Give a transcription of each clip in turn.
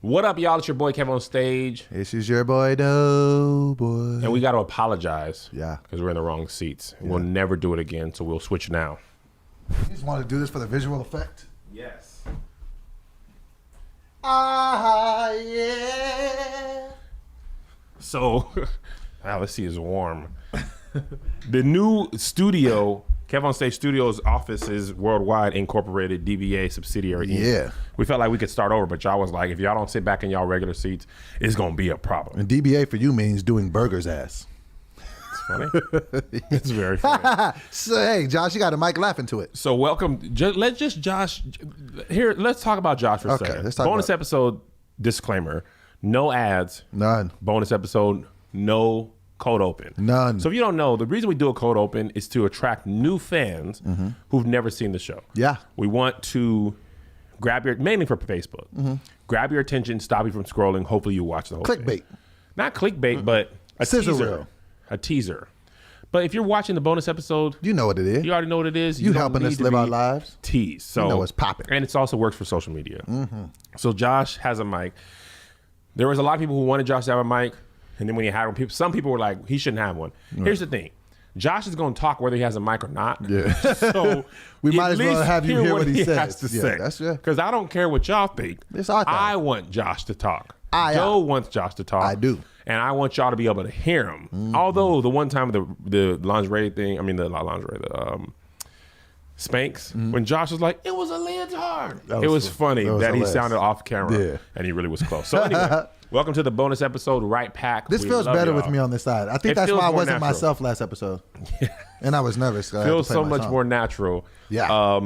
What up, y'all? It's your boy Kev on stage. This is your boy Doughboy. And we got to apologize. Yeah. Because we're in the wrong seats. Yeah. We'll never do it again, so we'll switch now. You just want to do this for the visual effect? Yes. Yeah. So, let's see, it's warm. The new studio, Kev on Stage Studios offices worldwide incorporated DBA subsidiary. Yeah. We felt like we could start over, but y'all was like, if y'all don't sit back in y'all regular seats, it's going to be a problem. And DBA for you means doing burgers ass. It's funny. It's very funny. So, hey, Josh, you got a mic laughing to it. So welcome. Let's talk about Josh for a second. Let's talk bonus episode disclaimer, no ads. None. Bonus episode, no cold open. None. So if you don't know, the reason we do a cold open is to attract new fans who've never seen the show. Yeah. We want to grab your, mainly for Facebook, grab your attention, stop you from scrolling. Hopefully you watch the whole thing. Clickbait. Not clickbait, but a Sizzle teaser. reel. A teaser. But if you're watching the bonus episode, You know what it is. you already know what it is. You don't helping need us to live our be lives. teased. So You know what's popping. And it also works for social media. So Josh has a mic. There was a lot of people who wanted Josh to have a mic. And then when he had one, some people were like, he shouldn't have one. Here's the thing. Josh is going to talk whether he has a mic or not. Yeah. So We might as well least have you hear what he says. has to Yeah, say. that's right. Because I don't care what y'all think. It's our thing. I want Josh to talk. Joe wants Josh to talk. I do. And I want y'all to be able to hear him. Although the one time the lingerie thing, I mean the lingerie, the Spanx, when Josh was like, it was a leotard. It was funny that he hilarious. sounded off camera. Yeah. And he really was close. So anyway, welcome to the bonus episode, Right Pack. This We feels love better y'all. with me on this side. I think It that's feels why I more wasn't natural. myself last episode. And I was nervous. I had to Feels play so my much song. more natural. Yeah.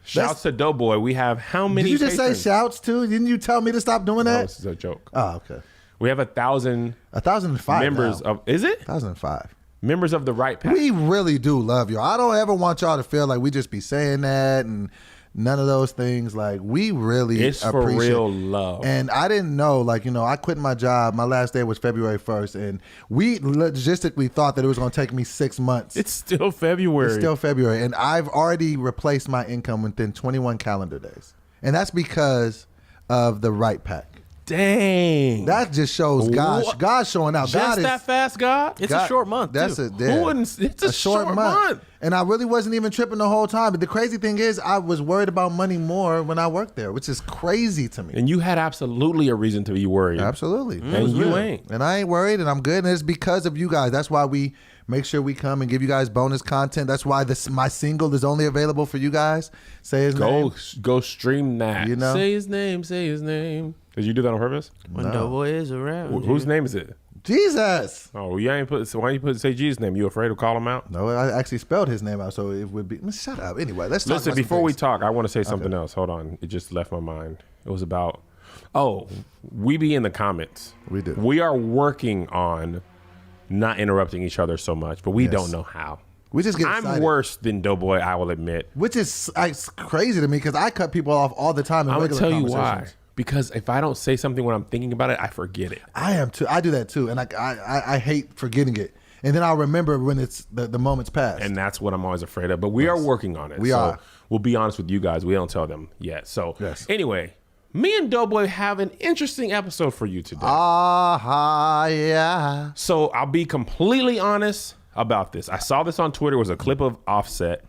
Shouts to Doughboy. We have how many Did you just patrons? say shouts too? Didn't you tell me to stop doing No, that? this is a joke. Oh, okay. We have 1,000 1,005 members now. of, is it? 1,005. Members of the Right Pack. We really do love y'all. I don't ever want y'all to feel like we just be saying that and none of those things. Like, we really It's for appreciate real love. And I didn't know, like, I quit my job. My last day was February 1st. And we logistically thought that it was going to take me 6 months. It's still February. It's still February. And I've already replaced my income within 21 calendar days. And that's because of the Right Pack. Dang. That just shows God's showing out. Just God that fast, God? It's a short month, That's too. It's a short month. And I really wasn't even tripping the whole time. But the crazy thing is, I was worried about money more when I worked there, which is crazy to me. And you had absolutely a reason to be worried. Absolutely. And you ain't. And I ain't worried, and I'm good. And it's because of you guys. That's why we make sure we come and give you guys bonus content. That's why my single is only available for you guys. Say his name. Go stream that. You know? Say his name. Say his name. Did you do that on purpose? When Doughboy is around. Whose name is it? Jesus. Oh, you ain't put. So why you say Jesus' name? You afraid to call him out? No, I actually spelled his name out, so it would be. Shut up. Anyway, let's talk. Listen, about some before we things. talk, I want to say something else. Hold on. It just left my mind. It was about, we be in the comments. We do. We are working on not interrupting each other so much, but we don't know how. We just get I'm excited. worse than Doughboy, I will admit. Which is it's crazy to me because I cut people off all the time in I'm going to regular tell you why. conversations. Because if I don't say something when I'm thinking about it, I forget it. I am too. I do that too, and I hate forgetting it. And then I'll remember when it's the moment's passed. And that's what I'm always afraid of. But we are working on it. We are. We'll be honest with you guys. We don't tell them yet. So Yes. anyway, me and Doughboy have an interesting episode for you today. Yeah. So I'll be completely honest about this. I saw this on Twitter. It was a clip of Offset.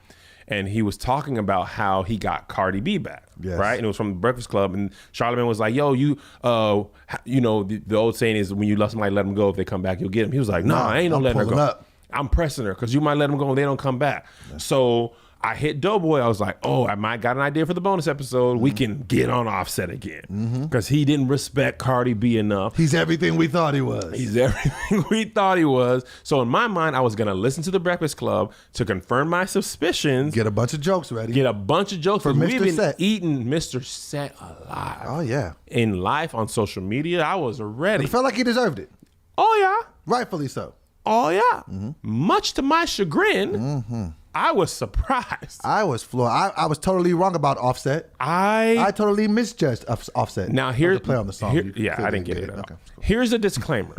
And he was talking about how he got Cardi B back, Yes. right? And it was from the Breakfast Club. And Charlamagne was like, "Yo, the old saying is when you love somebody, let them go. If they come back, you'll get them." He was like, "No, I ain't no I'm letting her go. pulling up. I'm pressing her because you might let them go and they don't come back." So I hit Doughboy. I was like, "Oh, I might got an idea for the bonus episode. We can get on Offset again because he didn't respect Cardi B enough." He's everything we thought he was. He's everything we thought he was. So in my mind, I was going to listen to the Breakfast Club to confirm my suspicions. Get a bunch of jokes ready. Get a bunch of jokes. For We've Mr. been Set. eating Mr. Set alive. Oh, yeah. In life, on social media, I was ready. It felt like he deserved it. Oh, yeah. Rightfully so. Oh, yeah. Much to my chagrin, I was surprised. I was floored. I was totally wrong about Offset. I totally misjudged Offset. Now, here's the play on the song. yeah, I didn't get it at all. Okay. Here's a disclaimer.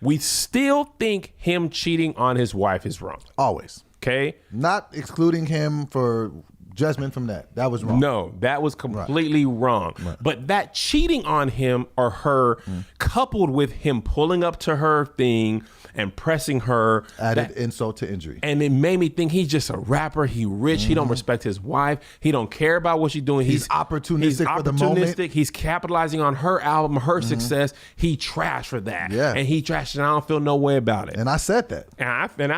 We still think him cheating on his wife is wrong. Always. Okay? Not excluding him for judgment from that. That was wrong. No, that was completely wrong. Right. But that cheating on him or her, coupled with him pulling up to her thing and pressing her, Added insult to injury. and it made me think he's just a rapper. He rich. He don't respect his wife. He don't care about what she's doing. He's opportunistic for the moment. He's capitalizing on her album, her success. He trashed for that. Yeah. And he trashed, and I don't feel no way about it. And I said that. And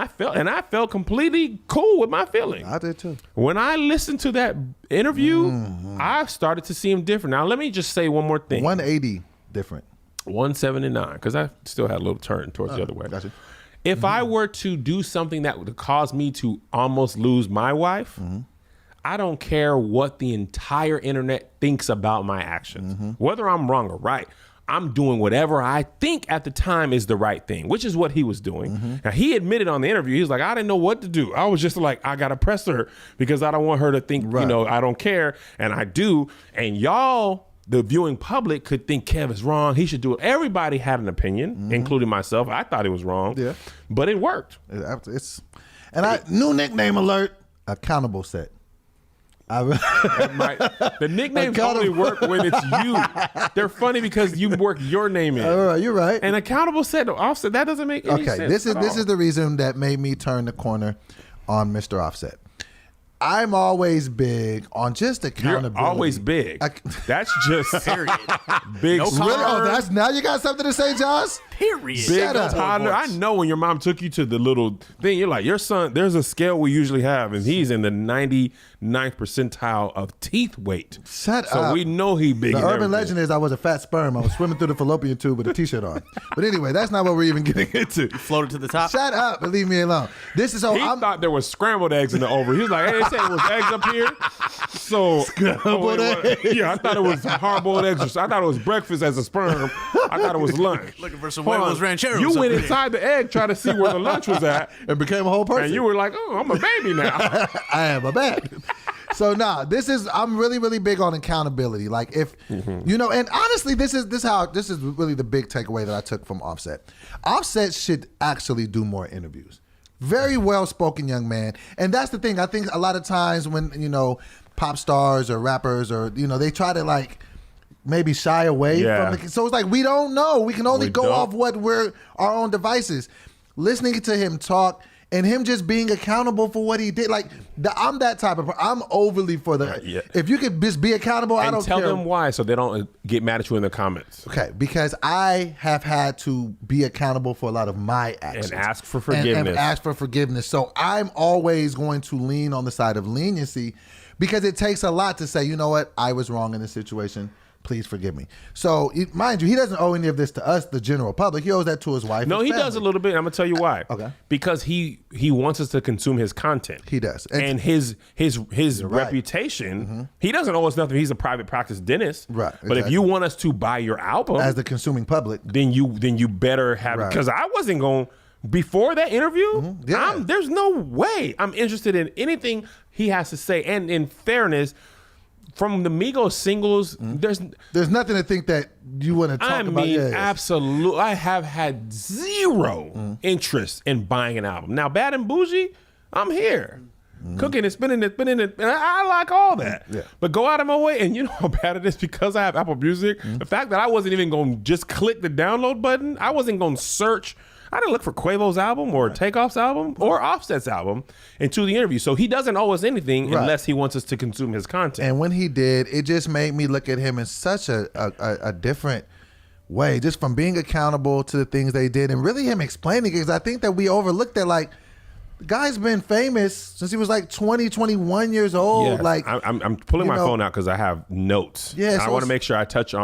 I felt completely cool with my feelings. I did too. When I listened to that interview, I started to see him different. Now, let me just say one more thing. 180 different. 179, because I still had a little turn towards the other way. Gotcha. If I were to do something that would cause me to almost lose my wife, I don't care what the entire internet thinks about my actions, whether I'm wrong or right. I'm doing whatever I think at the time is the right thing, which is what he was doing. Now, he admitted on the interview, he was like, I didn't know what to do. I was just like, I got to press her because I don't want her to think, Right. I don't care. And I do. And y'all, the viewing public, could think Kev is wrong. He should do it. Everybody had an opinion, including myself. I thought it was wrong. Yeah. But it worked. New nickname alert, accountable set. The nicknames only work when it's you. They're funny because you work your name in. All right, you're right. And accountable set, Offset, that doesn't make any sense. This is the reason that made me turn the corner on Mr. Offset. I'm always big on just accountability. You're always big. That's just period. Big. No Really? Oh, that's now you got something to say, Josh? Period. Big Shut up. toddler. I know when your mom took you to the little thing, you're like, your son, there's a scale we usually have, and he's in the 99th percentile of teeth weight. Shut so up. we know he big. The in urban everything. legend is I was a fat sperm. I was swimming through the fallopian tube with a t-shirt on. But anyway, that's not what we're even getting into. Floated to the top. Shut up and leave me alone. This is so He thought there was scrambled eggs in the oven. He was like, hey, they said it was eggs up here. So Scrambled eggs. Yeah, I thought it was hard-boiled eggs. I thought it was breakfast as a sperm. I thought it was lunch. Looking for some Hold on. huevos rancheros. You over went there. inside the egg trying to see where the lunch was at, and became a whole person. and you were like, oh, I'm a baby now. I am a bad. So I'm really, really big on accountability. Like if and honestly, this is really the big takeaway that I took from Offset. Offset should actually do more interviews. Very well spoken young man. And that's the thing. I think a lot of times when, pop stars or rappers or, they try to like maybe shy away from it. So it's like, we don't know. We can only go off what we're our own devices. Listening to him talk and him just being accountable for what he did. Like, I'm that type of person. I'm overly for the, if you could just be accountable, I don't care. And tell them why so they don't get mad at you in the comments. Okay, because I have had to be accountable for a lot of my actions. And ask for forgiveness. And ask for forgiveness. So I'm always going to lean on the side of leniency because it takes a lot to say, you know what, I was wrong in this situation. Please forgive me. So, mind you, he doesn't owe any of this to us, the general public. He owes that to his wife. No, he does a little bit. I'm gonna tell you why. Okay. Because he wants us to consume his content. He does. And his reputation. He doesn't owe us nothing. He's a private practice dentist. Right. But if you want us to buy your album as the consuming public, then you better have it. Because I wasn't going before that interview. There's no way I'm interested in anything he has to say. And in fairness, from the Migos singles, there's nothing to think that you want to talk about. Absolutely. I have had zero interest in buying an album. Now, Bad and Bougie, I'm here. Cooking and spinning it. And I like all that. Yeah. But go out of my way, and you know how bad it is because I have Apple Music. The fact that I wasn't even going to just click the download button, I wasn't going to search. I didn't look for Quavo's album or Takeoff's album or Offset's album into the interview. So he doesn't owe us anything unless he wants us to consume his content. And when he did, it just made me look at him in such a different way, just from being accountable to the things they did and really him explaining it. Because I think that we overlooked that, like, the guy's been famous since he was like 20, 21 years old. Yes. Like, I'm pulling my phone out because I have notes. Yeah, I want to make sure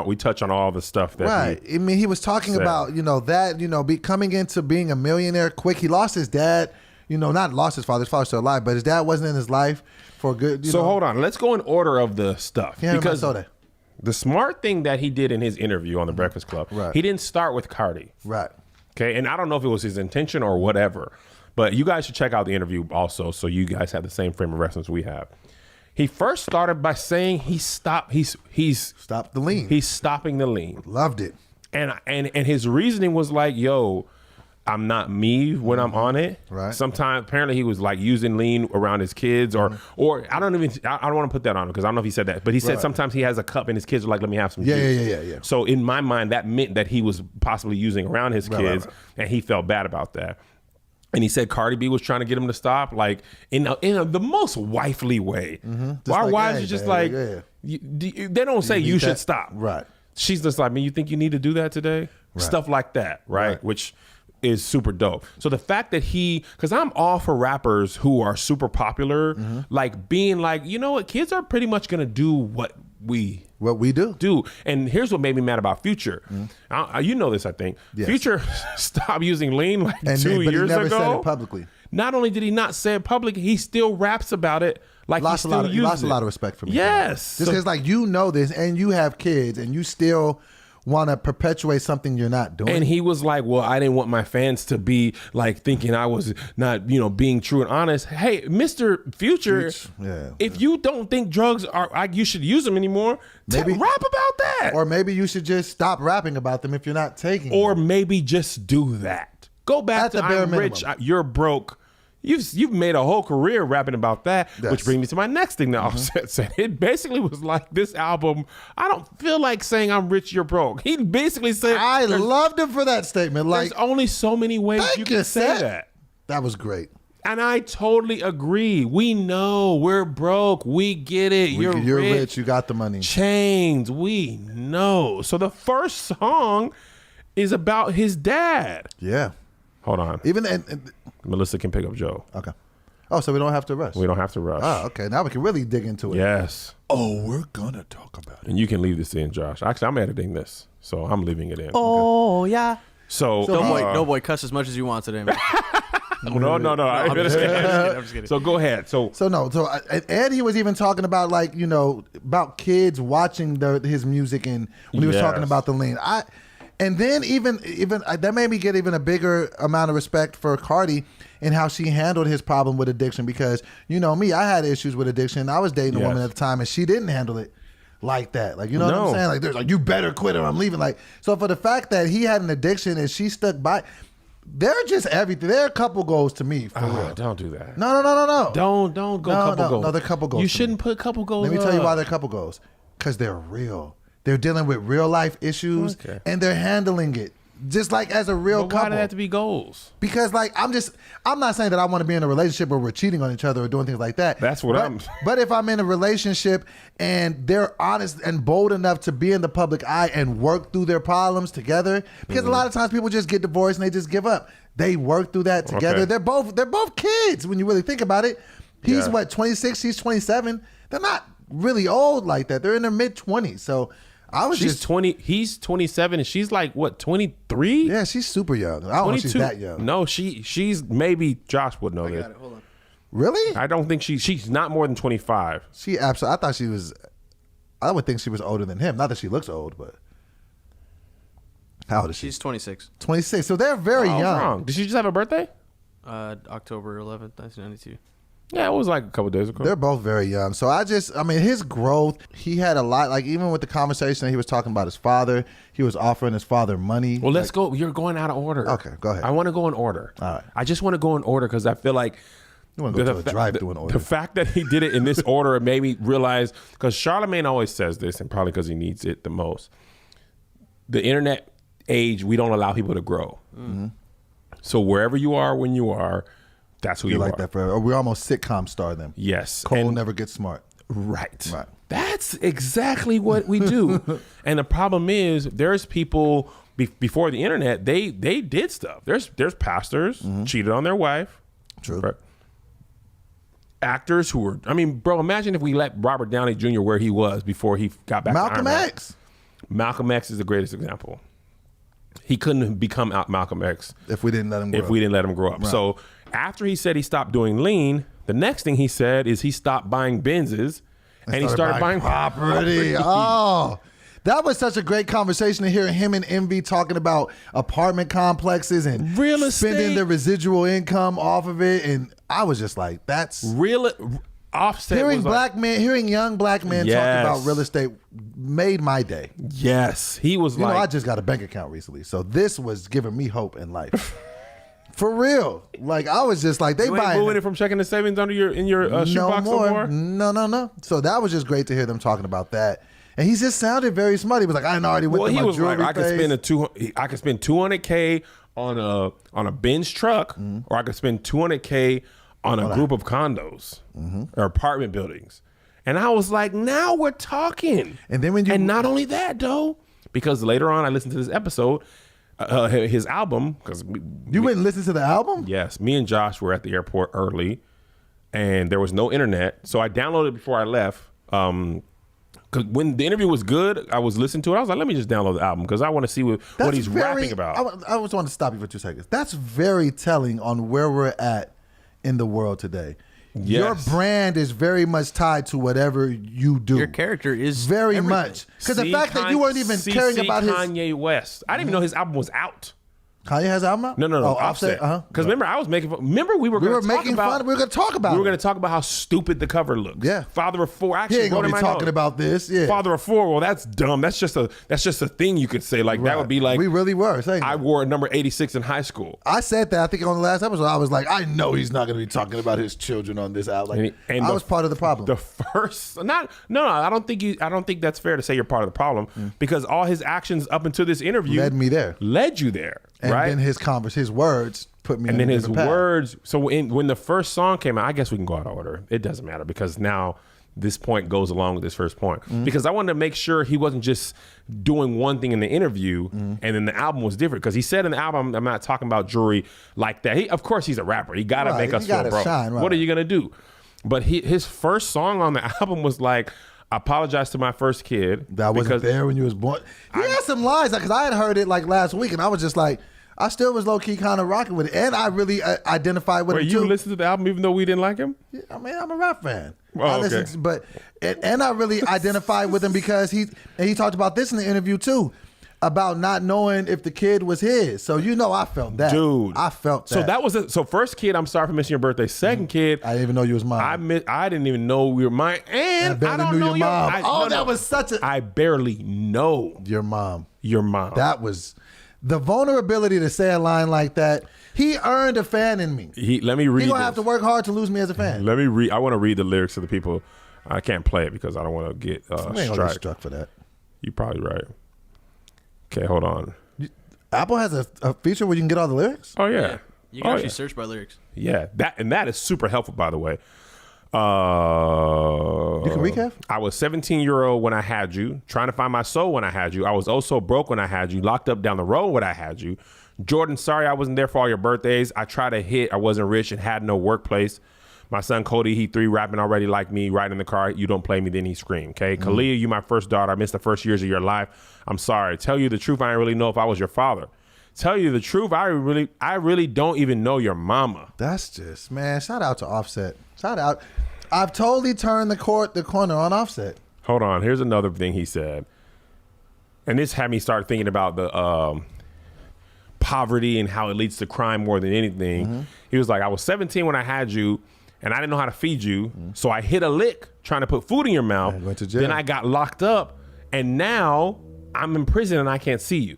we touch on all the stuff that I mean, he was talking about, coming into being a millionaire quick. He lost his dad, not lost his father's still alive, but his dad wasn't in his life for a good, So hold on. Let's go in order of the stuff. Yeah, because the smart thing that he did in his interview on The Breakfast Club, he didn't start with Cardi. Right. Okay. And I don't know if it was his intention or whatever, but you guys should check out the interview also so you guys have the same frame of reference we have. He first started by saying he's stopped the lean. He's stopping the lean. Loved it. And his reasoning was like, yo, I'm not me when I'm on it. Right. Sometimes apparently he was like using lean around his kids or I don't want to put that on him because I don't know if he said that, but he said sometimes he has a cup and his kids are like, let me have some juice. Yeah. So in my mind, that meant that he was possibly using around his kids and he felt bad about that. And he said Cardi B was trying to get him to stop, like in the most wifely way. Our wives are just like, they don't say you should stop. Right. She's just like, man, you think you need to do that today? Right. Stuff like that, right? Which is super dope. So the fact that because I'm all for rappers who are super popular, like being like, you know what, kids are pretty much gonna do what we do. And here's what made me mad about Future. You know this, I think. Yes. Future stopped using lean like 2 years ago. He never said it publicly. Not only did he not say it publicly, he still raps about it like he lost a lot of respect for me. Yes. Just because like you know this and you have kids and you still want to perpetuate something you're not doing. And he was like, well, I didn't want my fans to be like thinking I was not, being true and honest. Hey, Mr. Future, if you don't think drugs you should use them anymore, maybe rap about that. Or maybe you should just stop rapping about them if you're not taking them. Or them. maybe just do that. Go back to I'm rich, you're broke. You've made a whole career rapping about that, which brings me to my next thing that Offset said. It basically was like, this album, I don't feel like saying I'm rich, you're broke. He basically said, I loved him for that statement. Like, there's only so many ways you can say that. That was great. And I totally agree. We know we're broke. We get it. You're rich. You got the money. Chains. We know. So the first song is about his dad. Yeah. Hold on. Melissa can pick up Joe. Okay. Oh, so we don't have to rush. We don't have to rush. Oh, okay. Now we can really dig into it. Yes. Oh, we're gonna talk about it. And you can leave this in, Josh. Actually, I'm editing this, so I'm leaving it in. Oh, yeah. So no boy, cuss as much as you want today, man. No. I'm just kidding. So go ahead. And he was even talking about about kids watching his music and when he was talking about the lean. And then even that made me get even a bigger amount of respect for Cardi and how she handled his problem with addiction because, me, I had issues with addiction. I was dating a woman at the time and she didn't handle it like that. Like, you know what I'm saying? Like, there's like, you better quit or I'm leaving. Like, so for the fact that he had an addiction and she stuck by, they're just everything. They're a couple goals to me, for real. Don't do that. No. Don't go couple goals. No, they're couple goals. You shouldn't put couple goals. Let me tell you why they're couple goals. Because they're real. They're dealing with real life issues and they're handling it just like as a real couple. Why do they have to be goals? Because I'm not saying that I want to be in a relationship where we're cheating on each other or doing things like that. That's what But if I'm in a relationship and they're honest and bold enough to be in the public eye and work through their problems together, because a lot of times people just get divorced and they just give up. They work through that together. They're both kids when you really think about it. He's 26, she's 27. They're not really old like that. They're in their mid-20s. So she's 20. He's 27, and she's like what, 23? Yeah, she's super young. I don't know if she's that young. No, she's maybe Josh would know this. Hold on. Really? I don't think she's not more than 25. She absolutely. I thought she was. I would think she was older than him. Not that she looks old, but how old is she? She's 26. 26. So they're very young. Wrong. Did she just have a birthday? October 11th, 1992. Yeah, it was like a couple days ago. They're both very young. So his growth, he had a lot, like even with the conversation that he was talking about his father, he was offering his father money. Well, let's go. You're going out of order. Okay, go ahead. I want to go in order. All right. I just want to go in order because I feel like you want to go to a drive-thru in order. The fact that he did it in this order made me realize, because Charlamagne always says this, and probably because he needs it the most, the internet age, we don't allow people to grow. Mm-hmm. So wherever you are when you are, that's who you like are. That forever. We almost sitcom star them. Yes. Cole never gets smart. Right. That's exactly what we do. And the problem is there's people before the internet, they did stuff. There's pastors cheated on their wife. True. Right? Actors who were, bro, imagine if we let Robert Downey Jr. where he was before he got back to Iron Man. Malcolm X is the greatest example. He couldn't become Malcolm X if we didn't let him grow up. Right. So after he said he stopped doing lean, the next thing he said is he stopped buying Benzes and he started buying property. Oh, that was such a great conversation to hear him and Envy talking about apartment complexes and real estate, spending the residual income off of it. And I was just like, that's real. Offset hearing young black men talk about real estate made my day. Yes, he was I just got a bank account recently, so this was giving me hope in life. For real. Like, I was just like, they You ain't buying moving it from checking the savings under in your shoebox no more? No. So that was just great to hear them talking about that. And he just sounded very smart. He was like, I already went to my jewelry I could spend I could spend $200K on a Benz truck, or I could spend $200K on a group of condos or apartment buildings. And I was like, now we're talking. And then and not only that, though, because later on I listened to this episode, his album, because you went and listened to the album? Yes, me and Josh were at the airport early, and there was no internet, so I downloaded it before I left. Because when the interview was good, I was listening to it. I was like, let me just download the album because I want to see what he's rapping about. I just want to stop you for 2 seconds. That's very telling on where we're at in the world today. Yes. Your brand is very much tied to whatever you do. Your character is very much. Because the fact that you weren't even caring about Kanye West. I didn't even know his album was out. Kanye has an album out? No. Oh, Offset. Because remember, I was making fun. Remember, we were going to talk about. We were going to talk about. We were going to talk about how stupid the cover looks. Yeah. Father of four. Actually, he ain't going to be talking about this. Yeah. Father of four. Well, that's dumb. That's just a thing you could say. Like that would be like we really were saying. I wore a number 86 in high school. I said that. I think on the last episode, I was like, I know he's not going to be talking about his children on this album. Like, I was part of the problem. The first, no. I don't think that's fair to say you're part of the problem because all his actions up until this interview led you there. And right? then his words put me. And in then a his path. words. So when the first song came out, I guess we can go out of order. It doesn't matter because now this point goes along with this first point. Because I wanted to make sure he wasn't just doing one thing in the interview and then the album was different. Because he said in the album, I'm not talking about jewelry like that. Of course, he's a rapper. He got to make us feel broke. What are you gonna do? But his first song on the album was like, I apologize to my first kid. That wasn't there when you was born. He had some lines because I had heard it like last week and I was just like, I still was low key kind of rocking with it, and I really identified with him too. You listened to the album even though we didn't like him? Yeah, I mean, I'm a rap fan. Oh, okay. And I really identified with him because he talked about this in the interview too, about not knowing if the kid was his. So I felt that, dude. I felt that. So that was so first kid. I'm sorry for missing your birthday. Second kid, I didn't even know you was mine. I didn't even know we were mine, and I don't know your mom. That was such a. I barely know your mom. Your mom. That was. The vulnerability to say a line like that, he earned a fan in me. Let me read. He's gonna have to work hard to lose me as a fan. Let me read. I want to read the lyrics to the people. I can't play it because I don't want to get struck for that. You're probably right. Okay, hold on. Apple has a feature where you can get all the lyrics. Oh yeah. You can actually search by lyrics. Yeah, that is super helpful, by the way. You can recap? I was 17-year-old when I had you, trying to find my soul when I had you. I was oh so broke when I had you, locked up down the road when I had you. Jordan, sorry I wasn't there for all your birthdays. I tried to hit, I wasn't rich and had no workplace. My son Cody, he 3, rapping already like me, riding in the car. You don't play me, then he screamed. Okay, Kalia, you my first daughter. I missed the first years of your life. I'm sorry. Tell you the truth, I didn't really know if I was your father. Tell you the truth, I really don't even know your mama. That's just, man, shout out to Offset. Shout out. I've totally turned the corner on Offset. Hold on. Here's another thing he said. And this had me start thinking about the poverty and how it leads to crime more than anything. He was like, I was 17 when I had you, and I didn't know how to feed you, so I hit a lick trying to put food in your mouth. Went to jail. Then I got locked up, and now I'm in prison and I can't see you.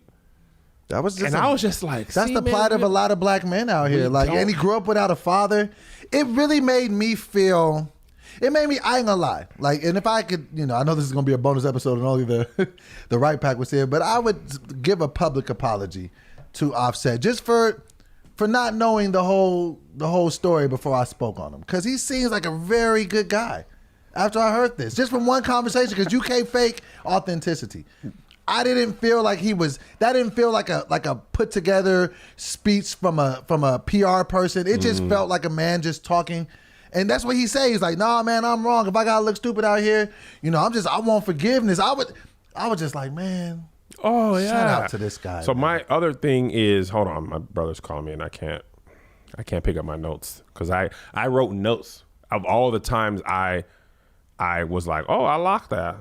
That was just I was just like, that's the plight of a lot of black men out here. Like, and he grew up without a father. It really made me feel. It made me. I ain't gonna lie. Like, and if I could, I know this is gonna be a bonus episode, and only the Right Pack was here, but I would give a public apology to Offset just for not knowing the whole story before I spoke on him, because he seems like a very good guy. After I heard this, just from one conversation, because you can't fake authenticity. I didn't feel like he was. That didn't feel like a put together speech from a PR person. It just felt like a man just talking, and that's what he says. He's like, "Nah, man, I'm wrong. If I gotta look stupid out here, I want forgiveness." I was just like, man. Oh yeah. Shout out to this guy. So man. My other thing is, hold on, my brother's calling me, and I can't pick up my notes because I wrote notes of all the times I was like, oh, I like that.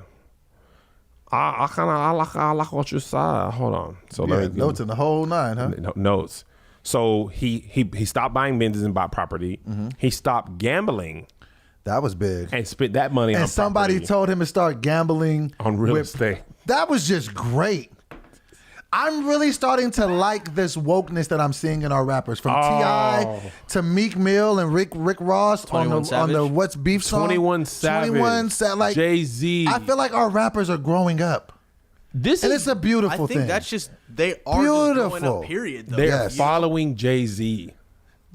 I like what you said. Hold on. So let me notes in the whole 9, huh? Notes. So he stopped buying Benzes and bought property. He stopped gambling. That was big. And spent that money on property. And somebody told him to start gambling on real estate. That was just great. I'm really starting to like this wokeness that I'm seeing in our rappers, from T.I. to Meek Mill and Rick Ross on the What's Beef song. 21 Savage, like Jay-Z. I feel like our rappers are growing up. It's a beautiful I think thing. that's just they are just growing up. Period. Though. They're following Jay-Z.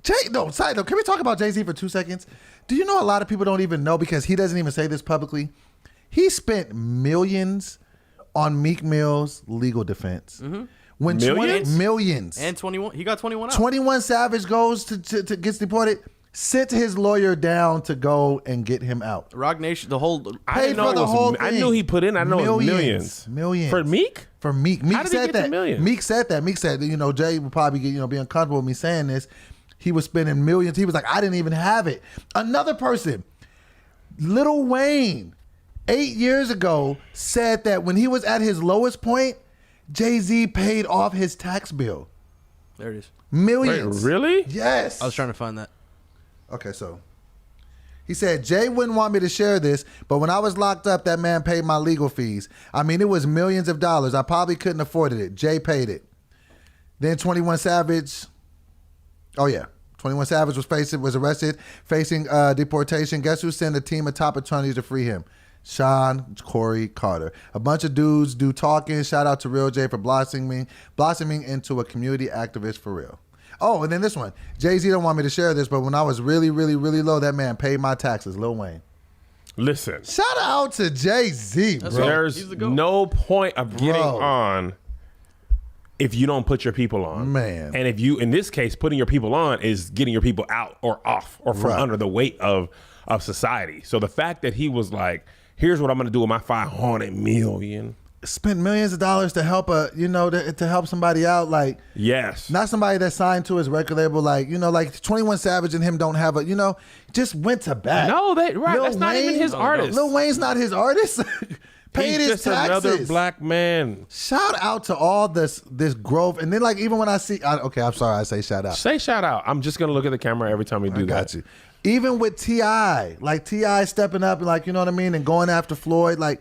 Side note, can we talk about Jay-Z for 2 seconds? Do you know a lot of people don't even know, because he doesn't even say this publicly? He spent millions on Meek Mill's legal defense. Mm-hmm. When millions. And 21. He got 21 out. 21 Savage goes to gets deported, sent his lawyer down to go and get him out. Rock Nation, the whole. Paid for the whole thing. I knew he put in. I know millions. For Meek. Meek said that. Millions? Meek said that. Meek said, Jay would probably be uncomfortable with me saying this. He was spending millions. He was like, I didn't even have it. Another person, Lil Wayne, 8 years ago, said that when he was at his lowest point, Jay-Z paid off his tax bill. There it is. Millions. Wait, really? Yes. I was trying to find that. Okay, so he said, Jay wouldn't want me to share this, but when I was locked up, that man paid my legal fees. I mean, it was millions of dollars. I probably couldn't afford it. Jay paid it. Then 21 Savage. Oh, yeah. 21 Savage was arrested, facing deportation. Guess who sent a team of top attorneys to free him? Sean Corey Carter. A bunch of dudes do talking. Shout out to Real J for blossoming into a community activist for real. Oh, and then this one. Jay-Z don't want me to share this, but when I was really, really, really low, that man paid my taxes. Lil Wayne. Listen. Shout out to Jay-Z, bro. There's no point of getting on if you don't put your people on. Man. And if you, in this case, putting your people on is getting your people out or off or from under the weight of society. So the fact that he was like, here's what I'm going to do with my $500 million. Spent millions of dollars to help to help somebody out, like, yes, not somebody that's signed to his record label, like 21 Savage and him don't have just went to bat. No, that's not even his artist. Lil Wayne's not his artist. Paid He's his just taxes. Another black man. Shout out to all this growth, and then even when I see, I'm sorry, I say shout out. Say shout out. I'm just gonna look at the camera every time we do that. Got you. Even with T.I., like T.I. stepping up and you know what I mean, and going after Floyd, like.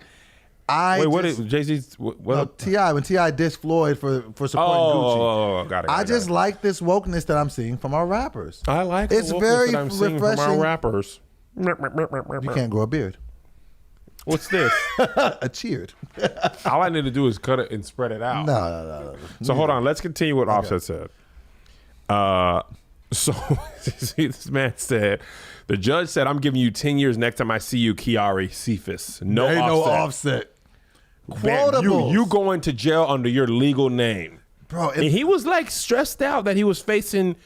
What is Jay-Z's? T.I. when T.I. dissed Floyd for supporting Gucci. Oh, got it. I just like this wokeness that I'm seeing from our rappers. I like it's very that I'm seeing refreshing. from our rappers. You can't grow a beard. What's this? A cheered. All I need to do is cut it and spread it out. No. So hold on. Let's continue what Offset said. So this man said, the judge said, I'm giving you 10 years next time I see you, Kiari Cephas. No offset. Quotable. You going to jail under your legal name. Bro, and he was stressed out that he was facing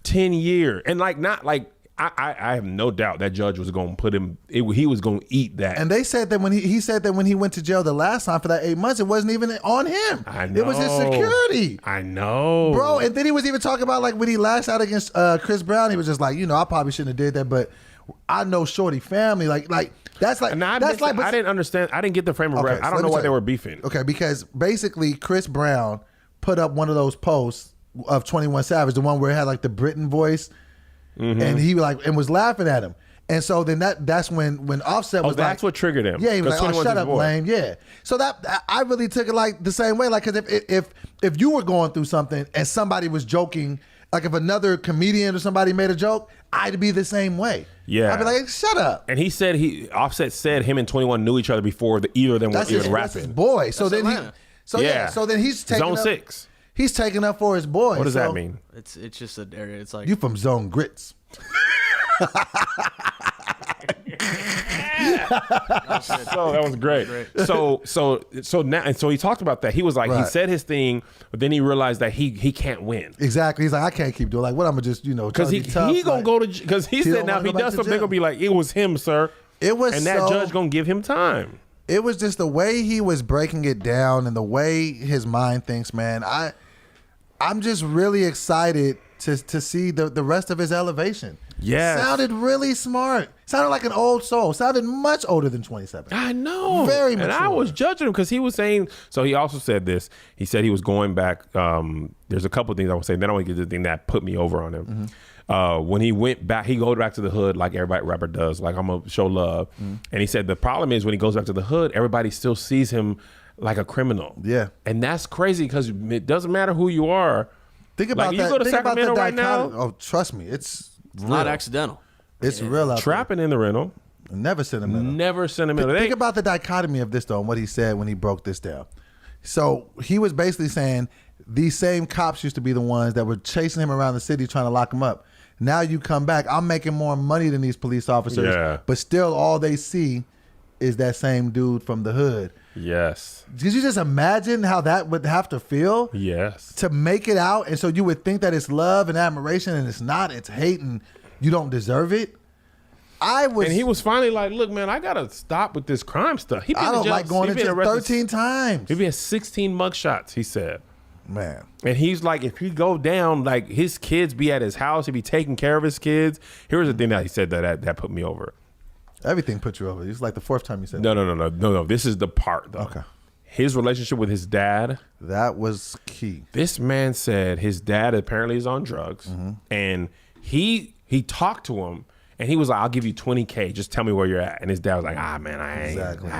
10 years. And I have no doubt that judge was going to put him, he was going to eat that. And they said that when he said that when he went to jail the last time for that 8 months, it wasn't even on him. I know. It was his security. I know. Bro, and then he was even talking about when he lashed out against Chris Brown, he was just like, I probably shouldn't have did that, but I know Shorty family. That's like, I didn't understand. I didn't get the frame of reference. I don't know why they were beefing. Okay, because basically Chris Brown put up one of those posts of 21 Savage, the one where it had the Britain voice, and he and was laughing at him. And so then that's when Offset was that's what triggered him. Yeah, he was like, "Oh, shut up, lame." Yeah. So that I really took it the same way, because if you were going through something and somebody was joking, if another comedian or somebody made a joke, I'd be the same way. Yeah, I'd be like, "Shut up." And he said Offset said him and 21 knew each other before either of them were even rapping. That's his boy. So that's then Atlanta. so then he's taking Zone 6. He's taking up for his boy. What does that mean? It's just an area. It's like you from Zone Grits. So that was great. So he talked about that. He was like, he said his thing, but then he realized that he can't win. Exactly. He's like, I can't keep doing what I'm gonna just because he gonna go to because he said now if he does something, they're gonna be like, it was him, sir. It was, and that judge gonna give him time. It was just the way he was breaking it down and the way his mind thinks, man. I'm just really excited to see the rest of his elevation. Yeah, sounded really smart. Sounded like an old soul. Sounded much older than 27. I know. Very mature. And I was judging him because he was saying. So he also said this. He said he was going back. There's a couple of things I would say. Then I want to get to the thing that put me over on him. When he went back, he goes back to the hood like everybody rapper does. Like, I'm gonna show love. And he said the problem is when he goes back to the hood, everybody still sees him like a criminal. Yeah. And that's crazy because it doesn't matter who you are. Think about like, that. You go to think Sacramento about right now. Oh, trust me, it's real. Not accidental. It's real out Trapping in the rental. there. Never sentimental. Never sentimental. Think about the dichotomy of this though, and what he said when he broke this down. So he was basically saying these same cops used to be the ones that were chasing him around the city trying to lock him up. Now you come back, I'm making more money than these police officers, but still all they see is that same dude from the hood. Yes. Did you just imagine how that would have to feel? Yes. To make it out, and so you would think that it's love and admiration, and it's not. It's hate, and you don't deserve it. And he was finally like, "Look, man, I gotta stop with this crime stuff." I don't like going into 13 times. He had 16 mugshots. He said, "Man," and he's like, if he go down, like his kids be at his house, he be taking care of his kids. Here's the thing that he said that put me over. Everything put you over. It's like the fourth time you said No. This is the part though. Okay. His relationship with his dad. That was key. This man said his dad apparently is on drugs, and he talked to him, and he was like, "I'll give you $20K. Just tell me where you're at." And his dad was like, man, I ain't. Exactly.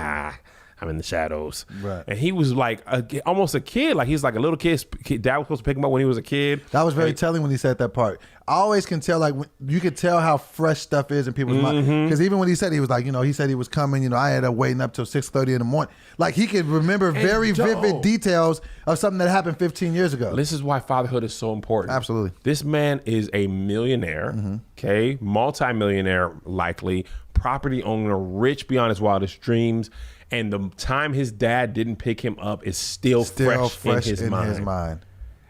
I'm in the shadows. Right. And he was like almost a kid. Like he's like a little kid. Dad was supposed to pick him up when he was a kid. That was very telling when he said that part. I always can tell, like, you could tell how fresh stuff is in people's mind. Because even when he said, he was like, he said he was coming, I had to waiting up till 6:30 in the morning. Like, he could remember very vivid details of something that happened 15 years ago. This is why fatherhood is so important. Absolutely. This man is a millionaire, okay? Multi-millionaire, likely, property owner, rich beyond his wildest dreams. And the time his dad didn't pick him up is still fresh in his mind.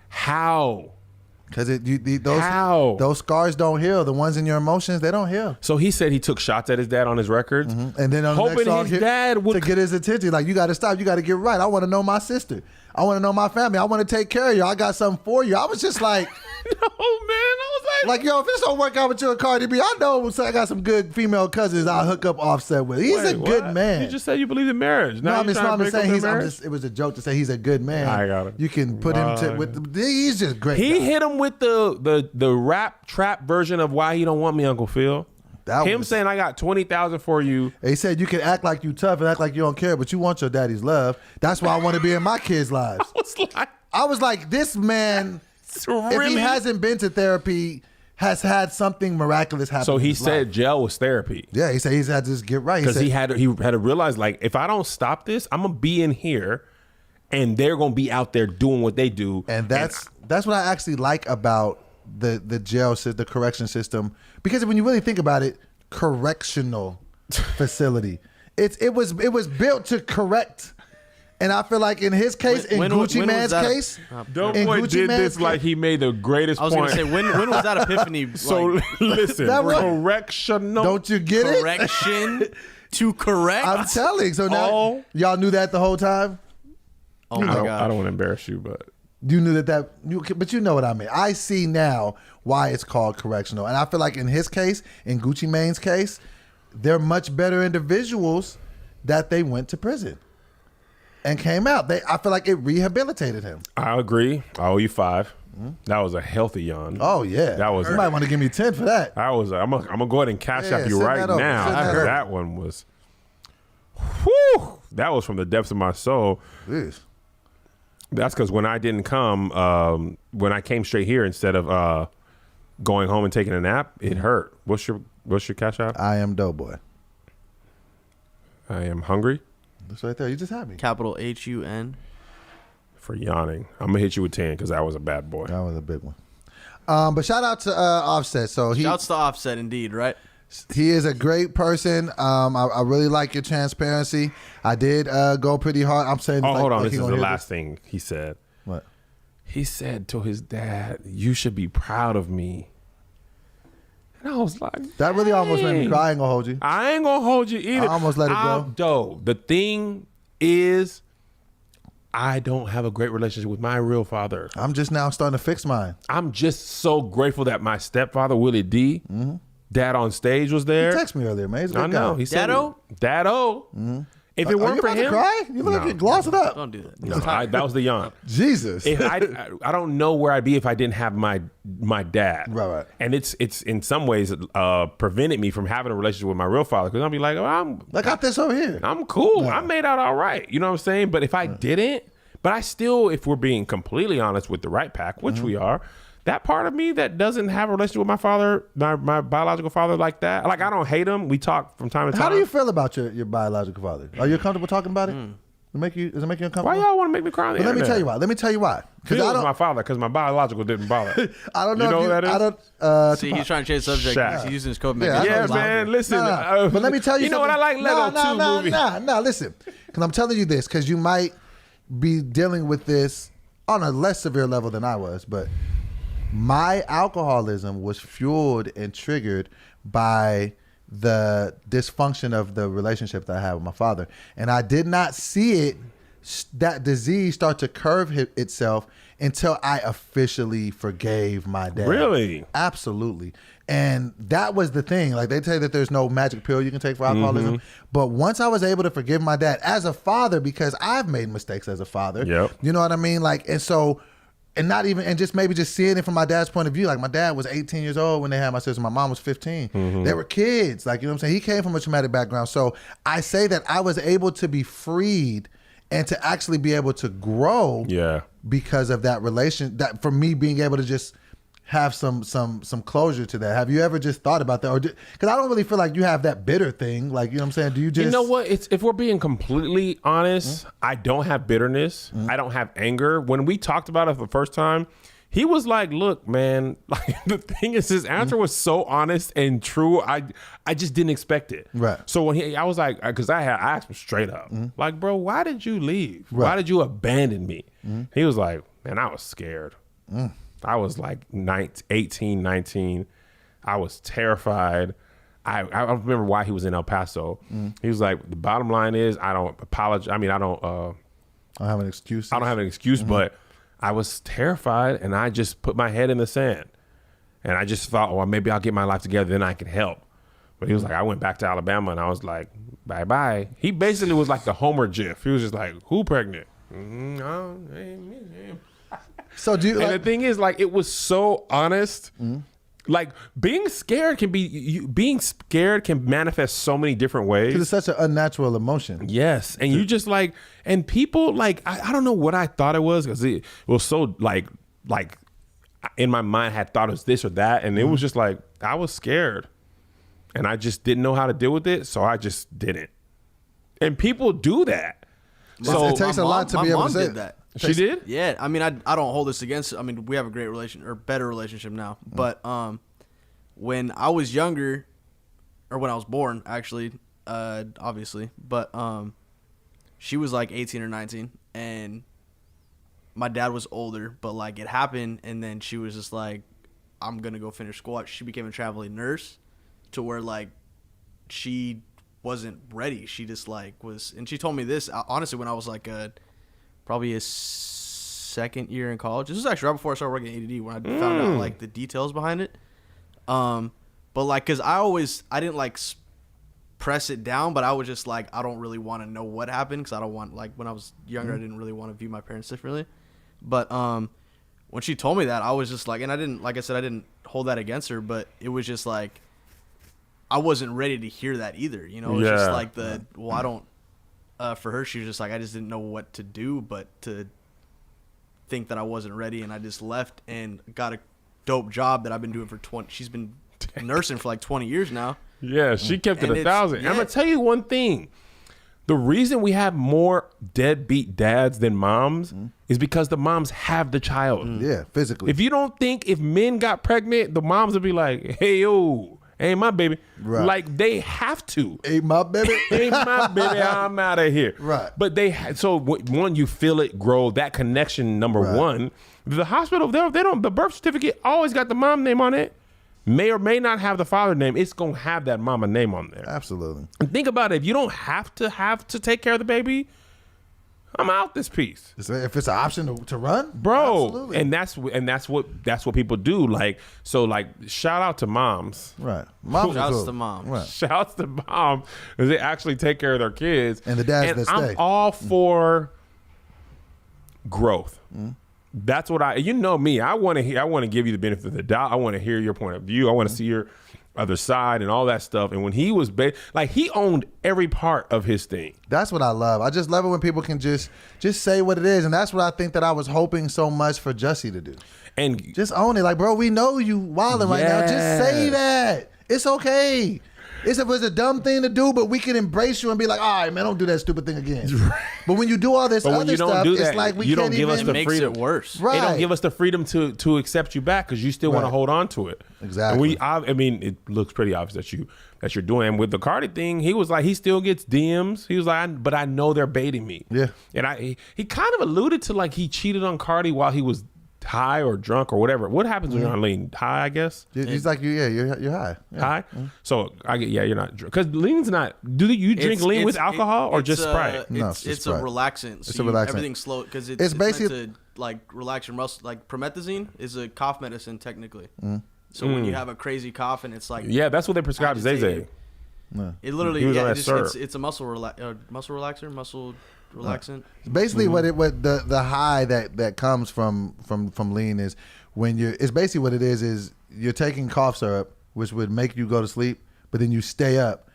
How? Because those scars don't heal. The ones in your emotions, they don't heal. So he said he took shots at his dad on his records, and then on the hoping next song, his dad would to get his attention. Like, you got to stop. You got to get right. I want to know my sister. I want to know my family. I want to take care of you. I got something for you. I was just like, no, man. I was like, yo, if this don't work out with you and Cardi B, I know I got some good female cousins I'll hook up Offset with. He's a good man. You just said you believe in marriage. No, I'm saying it was a joke to say he's a good man. I got it. You can put him he's just great. He guy. hit him with the rap trap version of Why He Don't Want Me, Uncle Phil. Saying, I got 20,000 for you. He said you can act like you tough and act like you don't care, but you want your daddy's love. That's why I want to be in my kids' lives. I was like, this man, if he hasn't been to therapy, has had something miraculous happen. So he said jail was therapy. Yeah, he said he's had to just get right. Because he had to realize, like, if I don't stop this, I'm gonna be in here, and they're gonna be out there doing what they do. And that's what I actually like about the jail system, the correction system, because when you really think about it, correctional facility, it was built to correct. And I feel like in his case, in Gucci Man's case, Dumb boy did this like he made the greatest point. I was going to say, when was that epiphany? So listen, correctional. Don't you get it? Correction to correct? I'm telling. So now, y'all knew that the whole time? Oh my God. I don't want to embarrass you, but. You knew but you know what I mean. I see now why it's called correctional. And I feel like in his case, in Gucci Mane's case, they're much better individuals that they went to prison and came out. I feel like it rehabilitated him. I agree. I owe you 5. That was a healthy yawn. Oh yeah, that was. You might want to give me 10 for that. I'm gonna go ahead and cash out you right now. That one was. Whew, that was from the depths of my soul. Jeez. That's because when I didn't come, when I came straight here instead of going home and taking a nap, it hurt. What's your cash out? I am Doughboy. I am hungry. That's right there. You just had me. Capital HUN. For yawning. I'm gonna hit you with 10 because that was a bad boy. That was a big one. But shout out to Offset. Shouts to Offset, indeed, right? He is a great person. I really like your transparency. I did go pretty hard. I'm saying. Hold on. This is the last thing he said. What? He said to his dad, "You should be proud of me." And I was like, that really almost made me cry. I ain't gonna hold you. I ain't gonna hold you either. I almost let it go. The thing is, I don't have a great relationship with my real father. I'm just now starting to fix mine. I'm just so grateful that my stepfather, Willie D, Dad on stage was there. He texted me earlier, man. He's a good I know. guy. He said, Dado? If it weren't for about to him, cry? You look like you're glossing up. Don't do that. no, that was the yawn. Jesus. If I don't know where I'd be if I didn't have my dad. Right. And it's in some ways prevented me from having a relationship with my real father, because I'll be like, oh, I got this over here. I'm cool. I made out all right. You know what I'm saying? But if I didn't, but I still, if we're being completely honest with the right pack, which we are, that part of me that doesn't have a relationship with my father, my biological father like that, like I don't hate him. We talk from time to time. How do you feel about your biological father? Are you comfortable talking about it? Does it make you uncomfortable? Why y'all want to make me cry on the Let me internet? tell you why. Because I was my father, because my biological didn't bother. I don't know. You know what that is? I don't. See, he's trying to change the subject. Shaq. He's using his code Yeah, mechanism. Yeah, know. man, listen. But let me tell you know what? I like Lego 2 movie. Nah, listen. Because I'm telling you this, because you might be dealing with this on a less severe level than I was, but my alcoholism was fueled and triggered by the dysfunction of the relationship that I had with my father. And I did not see that disease start to curve itself until I officially forgave my dad. Really? Absolutely. And that was the thing. Like, they tell you that there's no magic pill you can take for alcoholism. But once I was able to forgive my dad as a father, because I've made mistakes as a father, you know what I mean? Like, and so, and not even, and just maybe just seeing it from my dad's point of view. Like, my dad was 18 years old when they had my sister. My mom was 15. They were kids. Like, you know what I'm saying? He came from a traumatic background. So I say that I was able to be freed and to actually be able to grow because of that relation, that for me being able to just have some closure to that. Have you ever just thought about that? Or because I don't really feel like you have that bitter thing. Like, you know what I'm saying? Do you just... You know what? If we're being completely honest, I don't have bitterness. I don't have anger. When we talked about it the first time, he was like, look, man, like the thing is, his answer was so honest and true. I just didn't expect it. Right. So when I was like, because I asked him straight up, like, bro, why did you leave? Why did you abandon me? He was like, man, I was scared. I was like 18, 19. I was terrified. I remember why he was in El Paso. He was like, the bottom line is, I don't apologize. I mean, I don't have an excuse. I don't have an excuse, but I was terrified, and I just put my head in the sand. And I just thought, well, maybe I'll get my life together, then I can help. But he was like, I went back to Alabama, and I was like, bye-bye. He basically was like the Homer gif. He was just like, who pregnant? So do you... And the thing is, like, it was so honest. Like, being scared can manifest so many different ways. Because it's such an unnatural emotion. Yes. And you just like, and people like, I don't know what I thought it was, because it was so like in my mind I had thought it was this or that. And it was just like, I was scared and I just didn't know how to deal with it. So I just didn't. And people do that. So it takes a lot to be able to say that. She did? Yeah, I mean, I don't hold this against. I mean, we have a great better relationship now. But when I was younger, or when I was born, actually, obviously, but she was like 18 or 19, and my dad was older. But like, it happened, and then she was just like, "I'm gonna go finish school." She became a traveling nurse, to where like she wasn't ready. She just like was, and she told me this honestly when I was like probably a second year in college. This was actually right before I started working at ADD, when I found out like the details behind it. But like, cause I didn't like press it down, but I was just like, I don't really want to know what happened, cause I don't want, like, when I was younger, I didn't really want to view my parents differently. But when she told me that, I was just like, and I didn't, like I said, I didn't hold that against her, but it was just like, I wasn't ready to hear that either. You know, it was just like I don't. For her, she was just like, I just didn't know what to do, but to think that I wasn't ready, and I just left and got a dope job that I've been doing for 20. She's been nursing for like 20 years now. Yeah, she kept it 1,000. Yeah. I'm gonna tell you one thing: the reason we have more deadbeat dads than moms is because the moms have the child. Yeah, physically. If you don't think if men got pregnant, the moms would be like, "Hey yo, ain't my baby." Right. Like, they have to. Ain't my baby. Ain't my baby. I'm out of here. Right. But so one, you feel it grow, that connection. Number one, the hospital, they don't. The birth certificate always got the mom name on it. May or may not have the father name. It's gonna have that mama name on there. Absolutely. And think about it. If you don't have to take care of the baby, I'm out this piece. If it's an option to run, Bro, absolutely. and that's what people do. Like, so like, shout out to moms. Right. Moms Shouts are cool. to mom. Right. Shouts to mom because they actually take care of their kids. And the dads and that I'm stay. all for growth. That's what you know me. I want to give you the benefit of the doubt. I want to hear your point of view. I want to see your other side and all that stuff. And when he was like, he owned every part of his thing. That's what I love. I just love it when people can just say what it is. And that's what I think that I was hoping so much for Jussie to do. And Just own it. Like, bro, we know you wilding right now. Just say that. It's okay. It's a dumb thing to do, but we can embrace you and be like, all right, man, don't do that stupid thing again. But when you do all this But when other you don't stuff, do it's that, like we you can't don't give us even... the Makes freedom. it worse. Right. They don't give us the freedom to accept you back because you still want to Right. hold on to it. Exactly. And I mean, it looks pretty obvious that you're doing. And with the Cardi thing, he was like, he still gets DMs. He was like, but I know they're baiting me. Yeah. And he kind of alluded to like he cheated on Cardi while he was high or drunk or whatever. What happens when you're on lean? High, I guess. He's like, you're high. Yeah. High. So you're not drunk because lean's not. Do you drink lean with alcohol or just Sprite? No, it's just It's a Sprite. relaxant. So It's a relaxant. Everything's slow because it's basically- meant to like relax your muscle. Like promethazine is a cough medicine technically. Mm-hmm. So when you have a crazy cough and it's like Yeah, that's what they prescribe to Zay Zay. agitated, it literally He was on that it's a muscle relaxer, muscle relaxant. Basically, what the high that comes from lean is when it's basically what it is you're taking cough syrup, which would make you go to sleep, but then you stay up,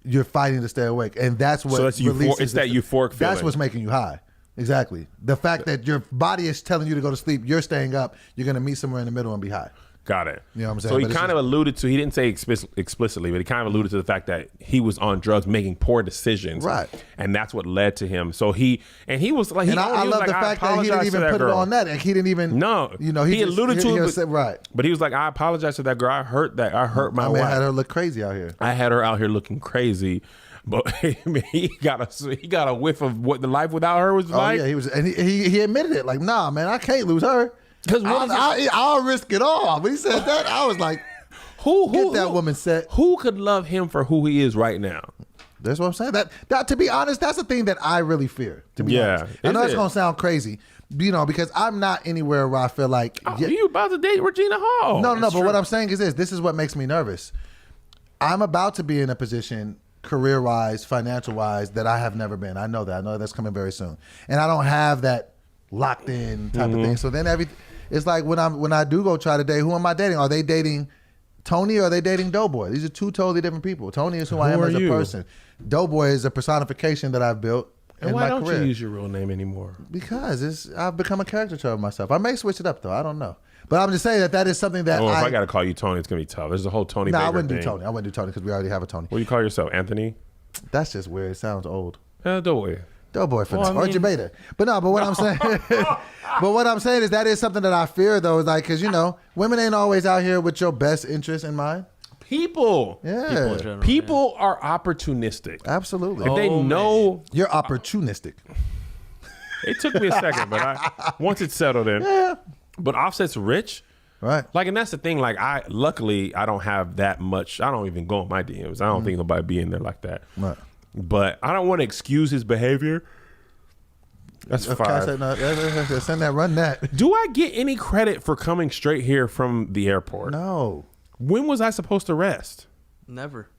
you're fighting to stay awake, and that's what. So it's releases that euphoric feeling. That's what's making you high. Exactly. The fact that your body is telling you to go to sleep, you're staying up, you're gonna meet somewhere in the middle and be high. Got it. You know what I'm saying? So he But it's kind of alluded to, he didn't say explicitly, but he kind of alluded to the fact that he was on drugs making poor decisions. Right. And that's what led to him. So he was like, And I love the fact that he didn't even put it on that. And he didn't even. No. You know, he just, alluded to it. Said, right. But he was like, I apologize to that girl. I hurt my wife. I had her look crazy out here. I had her out here looking crazy. But he got a whiff of what the life without her was like. Oh yeah, he was, and he admitted it. Like, nah, man, I can't lose her. Because I'll risk it all. When he said that, I was like, get that woman set. Who could love him for who he is right now? That's what I'm saying. That to be honest, that's the thing that I really fear. To be honest, I know it's gonna sound crazy, because I'm not anywhere where I feel like you about to date Regina Hall. No. But what I'm saying is this is what makes me nervous. I'm about to be in a position, career-wise, financial-wise, that I have never been. I know that. I know that's coming very soon, and I don't have that locked-in type of thing. So then it's like when I do go try to date, who am I dating? Are they dating Tony or are they dating Doughboy? These are two totally different people. Tony is who I am as a person. Doughboy is a personification that I've built in my career. And why don't you use your real name anymore? Because I've become a caricature of myself. I may switch it up though. I don't know. But I'm just saying that is something that if I got to call you Tony, it's going to be tough. There's a whole Tony Baker I wouldn't thing. do Tony. I wouldn't do Tony because we already have a Tony. What do you call yourself? Anthony? That's just weird. It sounds old. Doughboy. Doughboy for now. Or Jabata. But what I'm saying but what I'm saying is that is something that I fear though, is like, because women ain't always out here with your best interest in mind. People. Yeah. People are opportunistic. Absolutely. If they know you're opportunistic. It took me a second, but once it's settled in. Yeah. But Offset's rich. Right. Like, and that's the thing. Like, luckily I don't have that much. I don't even go in my DMs. I don't think nobody be in there like that. Right. But I don't want to excuse his behavior. That's fine. Send that, run that. Do I get any credit for coming straight here from the airport? No. When was I supposed to rest? Never.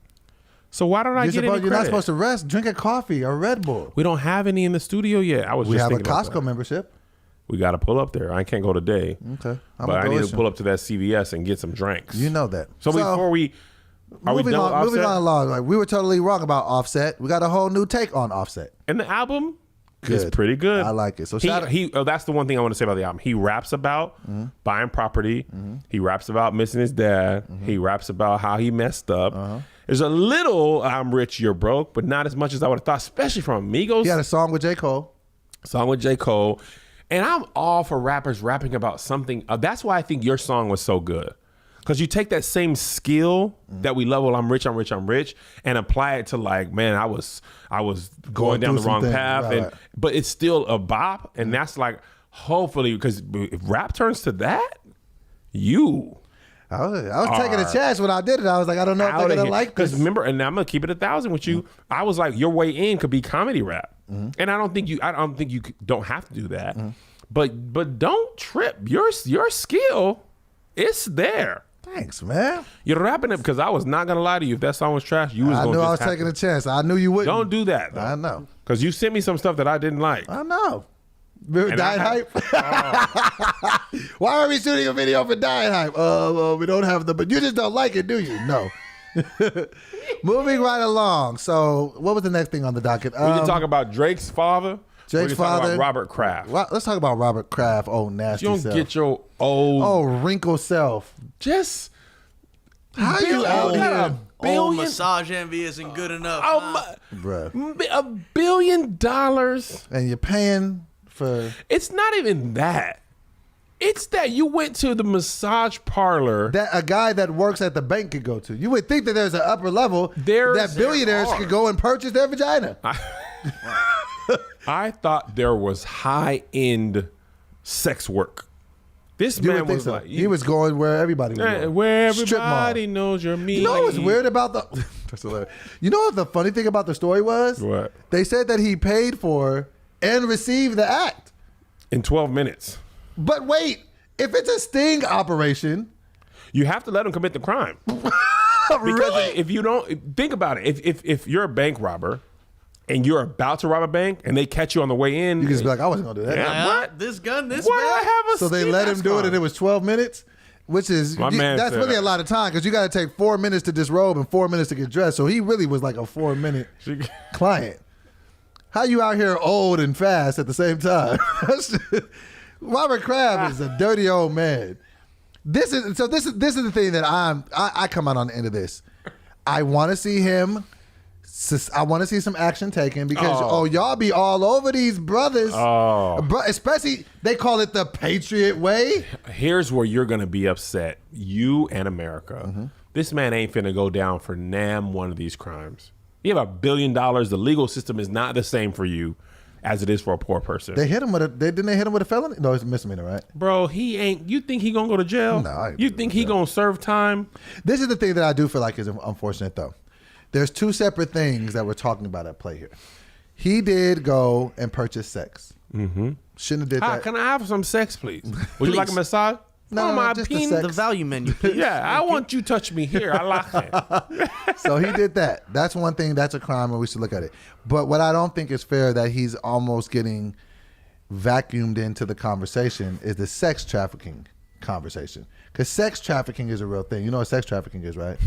So why don't I get any credit? You're not supposed to rest. Drink a coffee or Red Bull. We don't have any in the studio yet. We have a Costco membership. We got to pull up there. I can't go today. Okay. But I need to pull up to that CVS and get some drinks. You know that. So before we... Moving on along. Like, we were totally wrong about Offset. We got a whole new take on Offset. And the album is pretty good. I like it. So that's the one thing I want to say about the album. He raps about buying property. He raps about missing his dad. He raps about how he messed up. There's a little I'm rich, you're broke, but not as much as I would have thought, especially from Migos. He had a song with J. Cole. And I'm all for rappers rapping about something. That's why I think your song was so good. Because you take that same skill that we love, well, I'm rich, and apply it to like, man, I was going down the wrong path, right. But it's still a bop, and that's like, hopefully, because if rap turns to that, I was taking a chance when I did it. I was like, I don't know if they're gonna like this. Because remember, and I'm gonna keep it 1,000 with you. I was like, your way in could be comedy rap, and I don't think you don't have to do that. But don't trip. Your skill, it's there. Thanks, man. You're rapping it because I was not gonna lie to you. If that song was trash, you was. I gonna knew just I was have taking to. a chance. I knew you wouldn't. Don't do that. Though. I know. Because you sent me some stuff that I didn't like. I know. Remember And Diet Hype? Why are we shooting a video for Diet Hype? We don't have the, but you just don't like it, do you? No. Moving right along. So, what was the next thing on the docket? We can talk about Drake's father. Drake's we can father. Talk about Robert Kraft. Let's talk about Robert Kraft. Oh, nasty You don't self. get your old. wrinkle self. Just How you out here? Old massage envy isn't good enough. Bruh. $1 billion. And you're paying for It's not even that. It's that you went to the massage parlor. that a guy that works at the bank could go to. You would think that there's an upper level that billionaires could go and purchase their vagina. I thought there was high-end sex work. This You man would think was so. like, He was going where everybody was going. where Strip mall. everybody knows you're me. You know what's weird about the? That's hilarious. You know what the funny thing about the story was? What? They said that he paid for and received the act. In 12 minutes. But wait, if it's a sting operation, You have to let him commit the crime. Because really? if you don't, think about it. If you're a bank robber and you're about to rob a bank and they catch you on the way in, You can just be like, I wasn't gonna do that. Yeah. What? This gun, this why do bag? I have a So they ski let him mask do it, on? and it was 12 minutes, which is My man that's said really that. a lot of time because you got to take 4 minutes to disrobe and 4 minutes to get dressed. So he really was like a 4-minute client. How you out here old and fast at the same time? Robert Kraft is a dirty old man. This is the thing that I come out on the end of this. I want to see him. I want to see some action taken because y'all be all over these brothers. Especially they call it the Patriot way. Here's where you're gonna be upset. You and America. Mm-hmm. This man ain't finna go down for one of these crimes. You have $1 billion. The legal system is not the same for you as it is for a poor person. They hit him with didn't they hit him with a felony? No, it's a misdemeanor, right? Bro, he ain't. You think he gonna go to jail? No, I ain't You going think to he jail. gonna serve time? This is the thing that I do feel like is unfortunate, though. There's two separate things that we're talking about at play here. He did go and purchase sex. Mm-hmm. Shouldn't have did that. Can I have some sex, please? Would you like a massage? No, my just the penis. sex. The value menu, please. Yeah, I want you to touch me here. I like that. So he did that. That's one thing. That's a crime, and we should look at it. But what I don't think is fair that he's almost getting vacuumed into the conversation is the sex trafficking conversation. Because sex trafficking is a real thing. You know what sex trafficking is, right?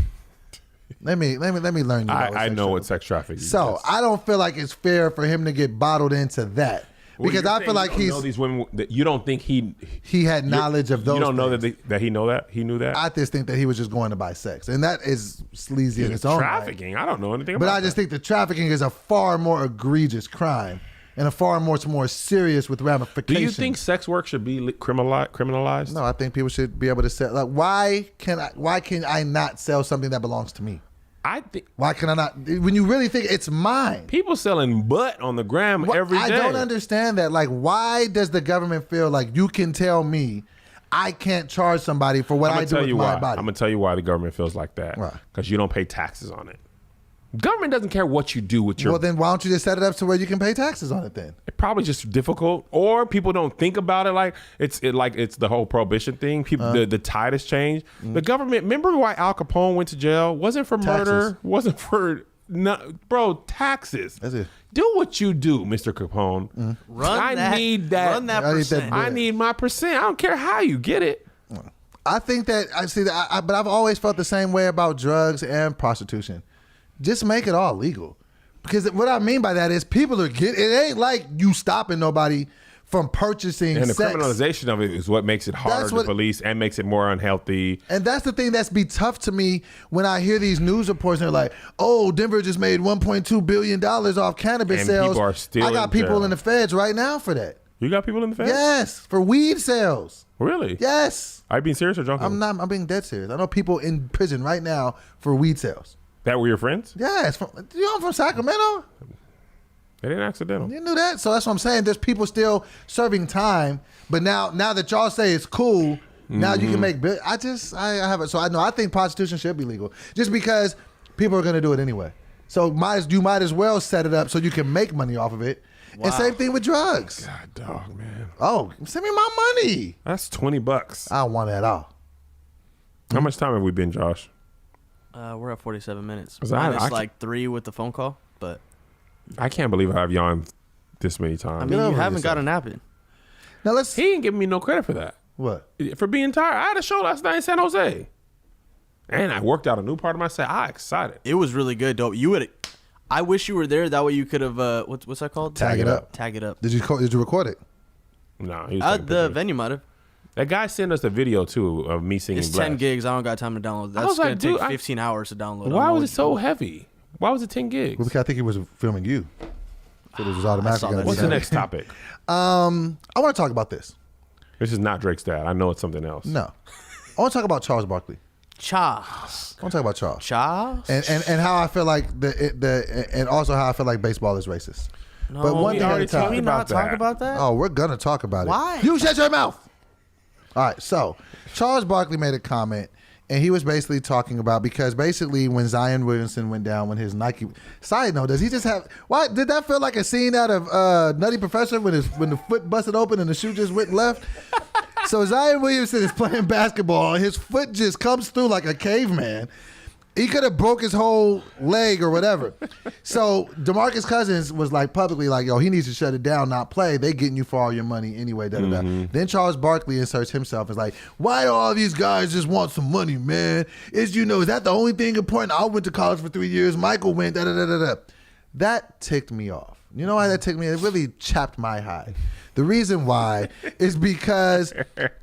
Let me learn you. I know what sex trafficking is. So I don't feel like it's fair for him to get bottled into that. Well, Because you're I saying feel like you don't know these women. That you don't think he had knowledge of those. You don't know things. that he know that he knew that. I just think that he was just going to buy sex, and that is sleazy in its own right. Trafficking. I don't know anything But about I just that. think the trafficking is a far more egregious crime and a far more serious with ramifications. Do you think sex work should be criminalized? No, I think people should be able to sell. Like, why can I not sell something that belongs to me? I think Why can I not? When you really think it's mine. people selling butt on the gram every day. I don't understand that. Like, why does the government feel like you can tell me I can't charge somebody for what I do with my body? I'm gonna tell you why the government feels like that. Why? Because you don't pay taxes on it. Government doesn't care what you do with your. Well, then why don't you just set it up to where you can pay taxes on it then? It's probably just difficult, or people don't think about it like it's the whole prohibition thing. People, the tide has changed. The government. Remember why Al Capone went to jail? Wasn't for murder. Taxes. Wasn't for taxes. That's it. Do what you do, Mr. Capone. I need that. Run that I need that percent. bread. I need my percent. I don't care how you get it. I think that I see that, but I've always felt the same way about drugs and prostitution. Just make it all legal, because what I mean by that is people are getting. It ain't like you stopping nobody from purchasing And the sex. criminalization of it is what makes it harder to police and makes it more unhealthy. And that's the thing that's be tough to me when I hear these news reports and they're like, "Oh, Denver just made $1.2 billion off cannabis And sales." people are still I got in people jail. in the feds right now for that. You got people in the feds? Yes, for weed sales. Really? Yes, Are you being serious or joking? I'm not. I'm being dead serious. I know people in prison right now for weed sales. That were your friends? Yes, I'm from Sacramento. They didn't accidental. You knew that, so that's what I'm saying. There's people still serving time, but now that y'all say it's cool, Now you can make I have it. So I think prostitution should be legal just because people are going to do it anyway. So you might as well set it up so you can make money off of it. Wow. And same thing with drugs. God, dog, man. Oh, send me my money. That's $20. I don't want that at all. How much time have we been, Josh? We're at 47 minutes. I like 3 with the phone call, but I can't believe I've yawned this many times. I mean, you haven't got a nap in. Now He ain't giving me no credit for that. What? For being tired. I had a show last night in San Jose. And I worked out a new part of my set. I'm excited. It was really good, dope. I wish you were there. That way you could have. What's that called? Tag it up. Tag it up. Did you record it? No. He was The venue might have. That guy sent us a video, too, of me singing It's Blast. 10 gigs. I don't got time to download. That's going to take 15 hours to download. Why was it so heavy? Why was it 10 gigs? Well, because I think he was filming you. So it was automatically. What's the next topic? I want to talk about this. This is not Drake's dad. I know it's something else. No. I want to talk about Charles Barkley. Charles. I want to talk about Charles. Charles? And how I feel like and also how I feel like baseball is racist. No, but one thing at a time. Can we not talk about that? Oh, we're gonna talk about it. Why? You shut your mouth. All right, so Charles Barkley made a comment, and he was basically talking about because basically when Zion Williamson went down when his Nike. Side note, does he just have? Why did that feel like a scene out of Nutty Professor when the foot busted open and the shoe just went left? So Zion Williamson is playing basketball. His foot just comes through like a caveman. He could have broke his whole leg or whatever. So DeMarcus Cousins was like publicly like, yo, he needs to shut it down, not play. They getting you for all your money anyway. Da, da, da. Then Charles Barkley inserts himself as like, why do all these guys just want some money, man? Is that the only thing important? I went to college for 3 years. Michael went, da da da da da. That ticked me off. You know why that ticked me? It really chapped my hide. The reason why is because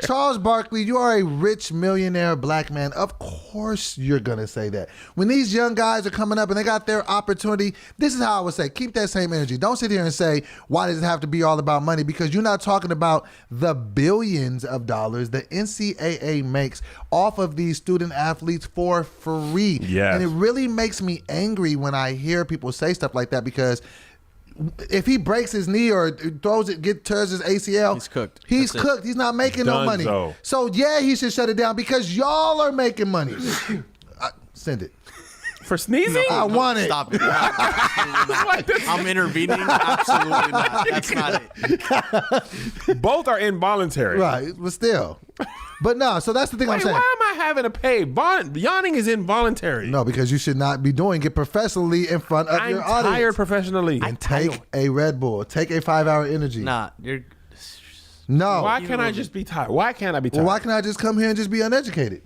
Charles Barkley, you are a rich millionaire black man. Of course you're going to say that. When these young guys are coming up and they got their opportunity, this is how I would say, keep that same energy. Don't sit here and say, why does it have to be all about money? Because you're not talking about the billions of dollars the NCAA makes off of these student athletes for free. Yes. And it really makes me angry when I hear people say stuff like that because if he breaks his knee or tears his ACL, he's cooked. He's cooked. He's not making no money. So yeah, he should shut it down because y'all are making money. Send it. For sneezing? I want it. Stop it. I'm intervening. Absolutely not. That's not it. Both are involuntary. Right, but still. But no, so that's the thing I'm saying. Why am I having to pay? Yawning is involuntary. No, because you should not be doing it professionally in front of your audience. I'm tired professionally. And take a Red Bull. Take a 5-hour energy. Nah, you're... No. Why can't I just be tired? Why can't I be tired? Well, why can't I just come here and just be uneducated?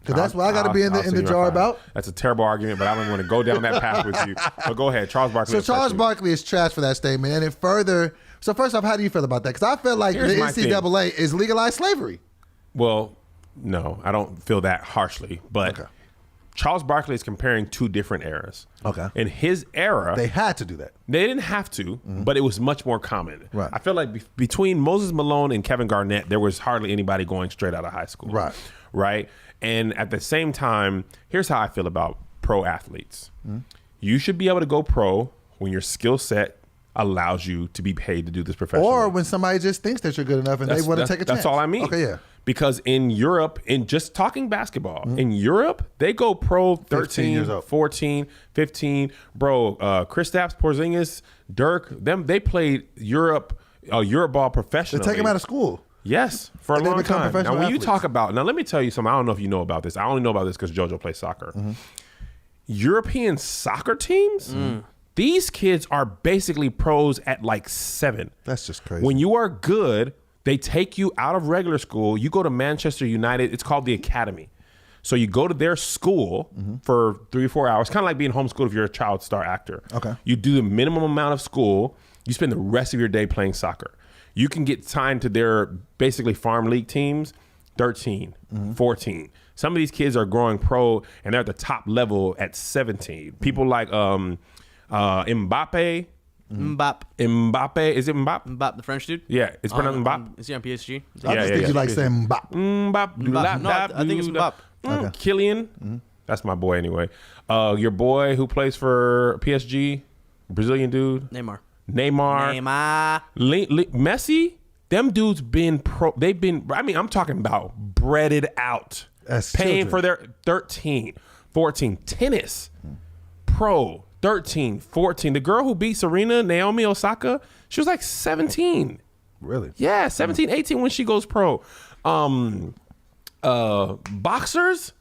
Because that's what I got to be in the jar about. That's a terrible argument, but I don't want to go down that path with you. But go ahead, Charles Barkley. So Charles Barkley is trash for that statement, and it further. So first off, how do you feel about that? Because I feel like the NCAA is legalized slavery. Well, no, I don't feel that harshly, but okay. Charles Barkley is comparing two different eras. Okay. In his era, they had to do that. They didn't have to, but it was much more common. Right. I feel like between Moses Malone and Kevin Garnett, there was hardly anybody going straight out of high school. Right. Right. And at the same time, here's how I feel about pro athletes. You should be able to go pro when your skill set allows you to be paid to do this professionally. Or when somebody just thinks that you're good enough and they want to take a chance. That's all I mean. Okay, yeah. Because in Europe, in just talking basketball, in Europe, they go pro 13, 14, 15. Bro, Kristaps, Porzingis, Dirk, they played Europe ball professionally. They take them out of school. Yes, for a long time. Now, when athletes. you talk about, now let me tell you something. I don't know if you know about this. I only know about this because JoJo plays soccer. European soccer teams, these kids are basically pros at like 7. That's just crazy. When you are good, they take you out of regular school. You go to Manchester United. It's called the Academy. So you go to their school for 3 or 4 hours, kind of like being homeschooled if you're a child star actor. Okay. You do the minimum amount of school. You spend the rest of your day playing soccer. You can get signed to their basically farm league teams, 13, 14. Some of these kids are growing pro, and they're at the top level at 17. People like Mbappe. Mbappe. Is it Mbappe? Mbappe, the French dude? Yeah, it's pronounced Mbappe. Is he on PSG? I just think you like saying Mbappe. Mbappe. No, I think it's Mbappe. Okay. Killian. That's my boy anyway. Your boy who plays for PSG, Brazilian dude. Neymar. Messi. Them dudes been pro. They've been. I mean, I'm talking about breaded out. As paying children. for their 13, 14 tennis. Pro 13, 14. The girl who beat Serena, Naomi Osaka, she was like 17. Really? Yeah, 17, 18 when she goes pro. Boxers,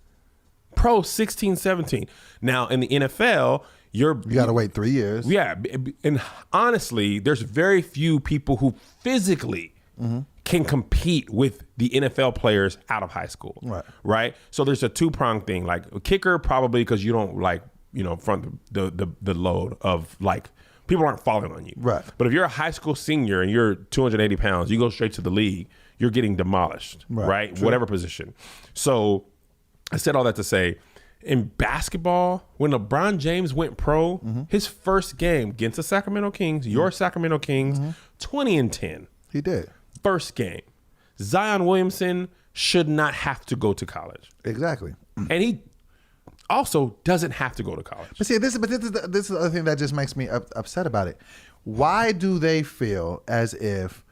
pro 16, 17. Now in the NFL, You got to wait 3 years. yeah, and honestly, there's very few people who physically can compete with the NFL players out of high school. Right. So there's a two-pronged thing. Like a kicker, probably because you don't like, front the load of like people aren't falling on you. Right. But if you're a high school senior and you're 280 pounds, you go straight to the league, you're getting demolished. Right. Whatever position. So I said all that to say, in basketball, when LeBron James went pro, his first game against the Sacramento Kings, your Sacramento Kings, 20-10. He did. First game. Zion Williamson should not have to go to college. Exactly. And he also doesn't have to go to college. But see, this is the other thing that just makes me upset about it. Why do they feel as if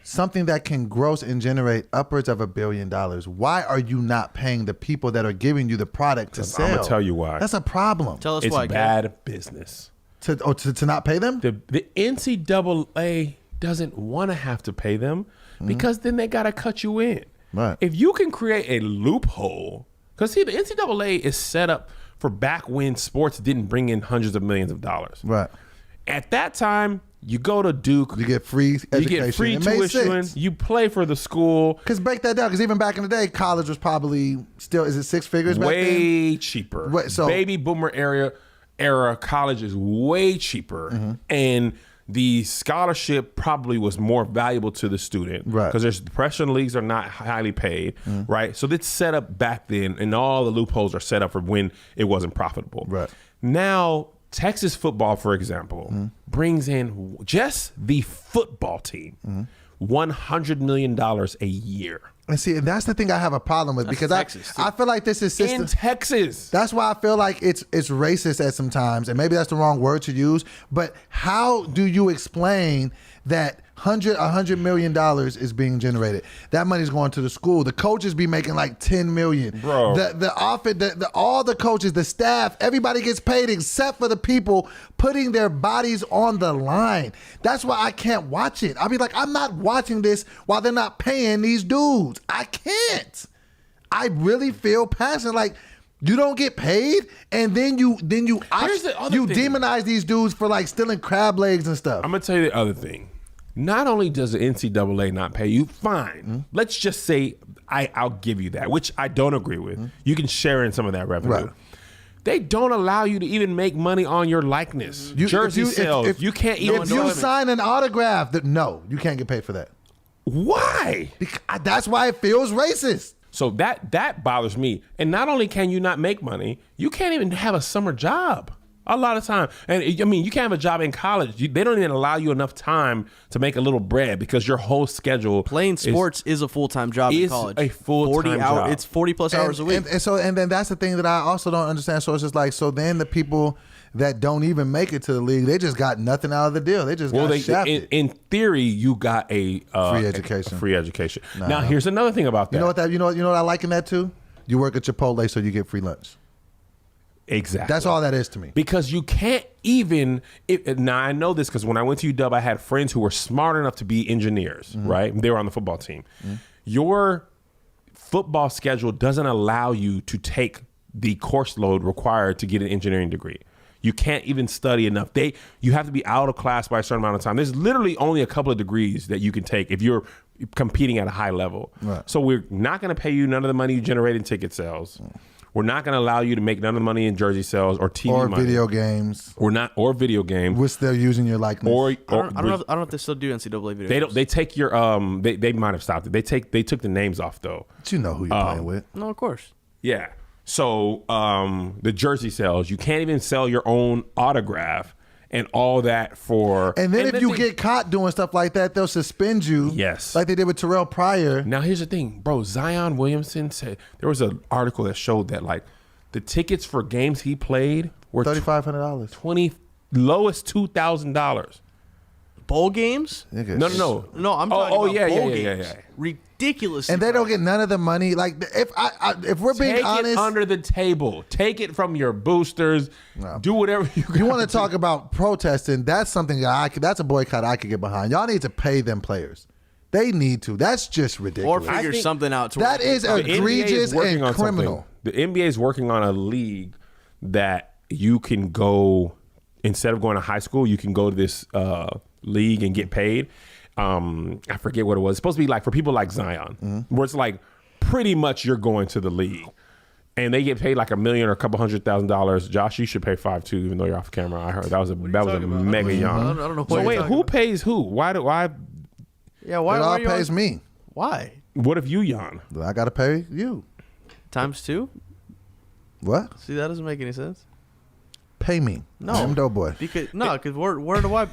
something that can gross and generate upwards of $1 billion, why are you not paying the people that are giving you the product to sell? I'm going to tell you why. That's a problem. Tell us It's why. bad business. To not pay them? The NCAA doesn't want to have to pay them because then they got to cut you in. Right. If you can create a loophole, because see, the NCAA is set up for back when sports didn't bring in hundreds of millions of dollars. Right. At that time, you go to Duke. You get free education. You get free It made tuition. sense. You play for the school. Because break that down. Because even back in the day, college was probably still, is it six figures back then? Way cheaper. So baby boomer era college is way cheaper, and the scholarship probably was more valuable to the student, right? Because there's depression leagues are not highly paid, right? So it's set up back then, and all the loopholes are set up for when it wasn't profitable. Right now, Texas football, for example, brings in just the football team $100 million a year. And see, and that's the thing I have a problem with, because I feel like this is system. In Texas. That's why I feel like it's racist at some times, and maybe that's the wrong word to use. But how do you explain that $100 million is being generated? That money's going to the school. The coaches be making like $10 million. Bro. The office, all the coaches, the staff, everybody gets paid except for the people putting their bodies on the line. That's why I can't watch it. I'll be like, I'm not watching this while they're not paying these dudes. I can't. I really feel passionate. Like, you don't get paid, and then you demonize these dudes for like stealing crab legs and stuff. I'm gonna tell you the other thing. Not only does the NCAA not pay you, fine. Let's just say I'll give you that, which I don't agree with. You can share in some of that revenue. Right. They don't allow you to even make money on your likeness. Jersey sales. If you can't even. If you sign an autograph, no, you can't get paid for that. Why? That's why it feels racist. So that bothers me. And not only can you not make money, you can't even have a summer job a lot of time. And I mean, you can't have a job in college. They don't even allow you enough time to make a little bread because your whole schedule. Playing sports is a full-time job in college. A full-time job. It's 40 plus hours a week. And then that's the thing that I also don't understand. So it's just like, so then the people that don't even make it to the league, they just got nothing out of the deal. They just got shafted. In theory, you got a free education. Free education. Now, here's another thing about that. You know what I like in that too? You work at Chipotle, so you get free lunch. Exactly. That's all that is to me. Because you can't even. Now I know this because when I went to UW, I had friends who were smart enough to be engineers. Right? They were on the football team. Your football schedule doesn't allow you to take the course load required to get an engineering degree. You can't even study enough. You have to be out of class by a certain amount of time. There's literally only a couple of degrees that you can take if you're competing at a high level. Right. So we're not going to pay you none of the money you generate in ticket sales. We're not going to allow you to make none of the money in jersey sales or TV or money. Video games. Or video games. We're still using your likeness. I don't know if they still do NCAA video games. They take your they might have stopped it. They took the names off though. But you know who you're playing with. No, of course. Yeah. So the jersey sales, you can't even sell your own autograph and all that for. And then if you get caught doing stuff like that, they'll suspend you. Yes. Like they did with Terrell Pryor. Now here's the thing, bro. Zion Williamson said there was an article that showed that like the tickets for games he played were $3,500. lowest $2,000. bowl games. Nigga, No. I'm talking about yeah, bowl yeah, games. yeah. Ridiculous. And they don't get none of the money. Like if we're being Take honest, it under the table. Take it from your boosters. Do whatever you want to talk about protesting. That's something that that's a boycott I could get behind. Y'all need to pay them players. They need to. That's just ridiculous. Or figure something out. That is egregious and criminal. The NBA is working on a league that you can go, instead of going to high school, you can go to this league and get paid. I forget what it was. It's supposed to be like for people like Zion, where it's like pretty much you're going to the league. And they get paid like $1 million or a couple $100,000. Josh, you should pay 5 too, even though you're off camera. I heard that was a mega yawn. I don't know. So wait, who pays who? Why? Yeah, why? It all Why you pays me. Why? What if you yawn? I gotta pay you. Times 2? What? See, that doesn't make any sense. Pay me. No. I'm Doughboy. Because where do I?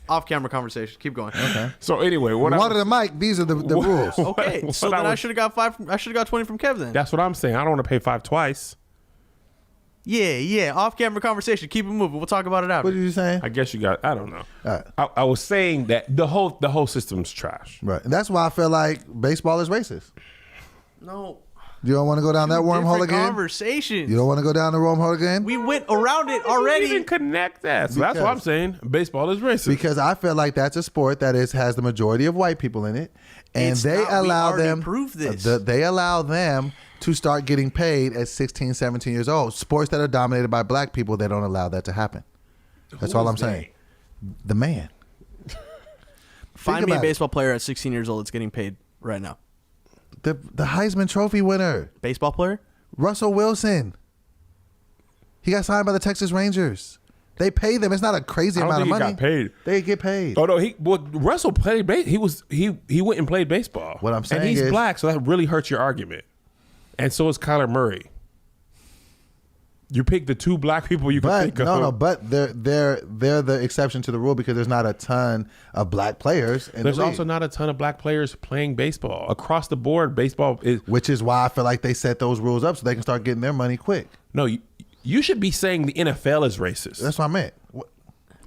Off-camera conversation. Keep going. Okay. So anyway, Water the mic. These are the rules. Okay, so then I should have got 5. I should have got 20 from Kev then. That's what I'm saying. I don't want to pay 5 twice. Yeah. Off-camera conversation. Keep it moving. We'll talk about it after. What are you saying? I guess you got. I don't know. Right. I was saying that the whole system's trash. Right. And that's why I feel like baseball is racist. No. You don't want to go down that wormhole Different again? Conversations. You don't want to go down the wormhole again? We went around it You already. didn't connect that. So that's what I'm saying. Baseball is racist. Because I feel like that's a sport that has the majority of white people in it, and It's they not. We allow already them. proved this. They allow them to start getting paid at 16, 17 years old. Sports that are dominated by black people, they don't allow that to happen. That's Who all is I'm saying. The man. Find me a about it. baseball player at 16 years old that's getting paid right now. The Heisman Trophy winner, Baseball player? Russell Wilson. He got signed by the Texas Rangers. They pay them. It's not a crazy I don't amount of think he money. got paid. They get paid. Oh no, Russell played. He went and played baseball. What I'm saying and he's is- black, so that really hurts your argument. And so is Kyler Murray. You pick the 2 black people you can But think of. but they're the exception to the rule because there's not a ton of black players. There's also not a ton of black players playing baseball across the board. Baseball is which is why I feel like they set those rules up so they can start getting their money quick. no. You should be saying the NFL is racist. That's what I meant.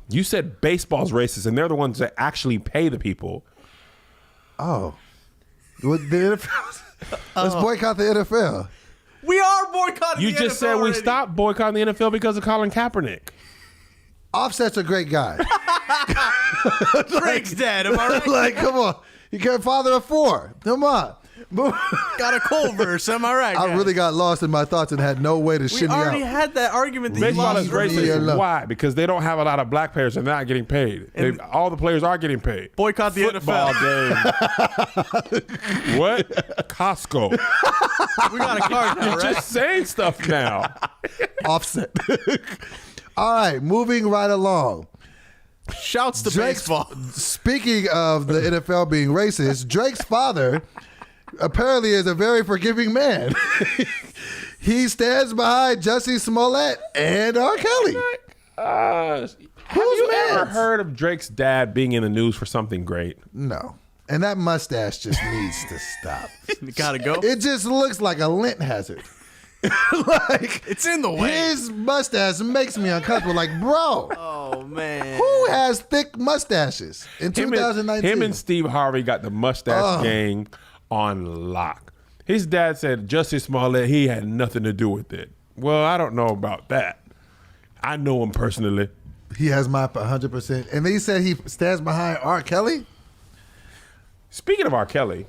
You said baseball's racist, and they're the ones that actually pay the people. Oh, What, the NFL? Let's boycott the NFL. We are boycotting You the just NFL said we already. stopped boycotting the NFL because of Colin Kaepernick. Offset's a great guy. Drake's dead. Am I right? Like, come on, you can't father of 4. Come on. Got a cold verse. Am I right? I guys? really got lost in my thoughts and had no way to We shimmy already out. had that argument that you Baseball lost is earlier. Yeah, racist. look. Why? Because they don't have a lot of black players and they're not getting paid. All the players are getting paid. Boycott the Football game. What? Costco. We got a card now, You're right? just saying stuff now. Offset. All right, moving right along. Shouts to baseball. Speaking of the NFL being racist, Drake's father apparently is a very forgiving man. He stands behind Jussie Smollett and R. Kelly. Have Who's you ever mad? heard of Drake's dad being in the news for something great? No. And that mustache just needs to stop. Gotta go. It just looks like a lint hazard. Like, It's in the way. his mustache makes me uncomfortable. Like, bro, Oh man. who has thick mustaches in Him 2019? and Steve Harvey got the mustache gang on lock. His dad said Jussie Smollett, he had nothing to do with it. Well, I don't know about that. I know him personally. He has my 100%. And then he said he stands behind R. Kelly? Speaking of R. Kelly,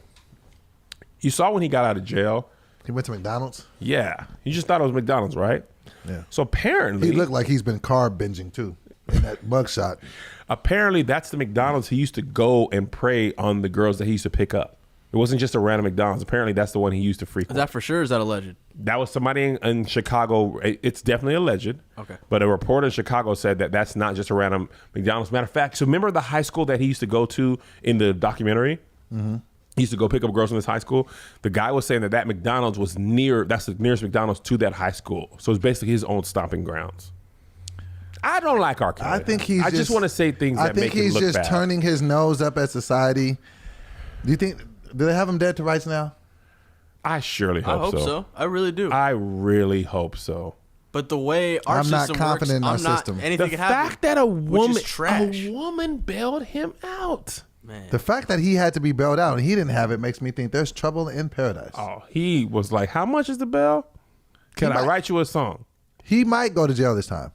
you saw when he got out of jail. He went to McDonald's? Yeah. You just thought it was McDonald's, right? Yeah. So apparently, He looked like he's been carb binging too in that mugshot. apparently that's the McDonald's he used to go and prey on the girls that he used to pick up. It wasn't just a random McDonald's. Apparently that's the one he used to Is frequent. that for sure? Or is that alleged? That was somebody in Chicago. It's definitely alleged. Okay. But a reporter in Chicago said that that's not just a random McDonald's. Matter of fact, so remember the high school that he used to go to in the documentary? Mm-hmm. He used to go pick up girls from this high school. The guy was saying that McDonald's was that's the nearest McDonald's to that high school. So it's basically his own stomping grounds. I don't like R. Kelly. I think I just want to say things that make him he's look just bad. turning his nose up at society. Do you think, do they have him dead to rights now? I surely I hope hope so. I really do. I really hope so. But the way our I'm not system confident works, in our system. Anything The can happen. fact that a which is trash. woman bailed him out. Man. The fact that he had to be bailed out and he didn't have it makes me think there's trouble in paradise. Oh, he was like, "How much is the bail? Can I write you a song?" He might go to jail this time.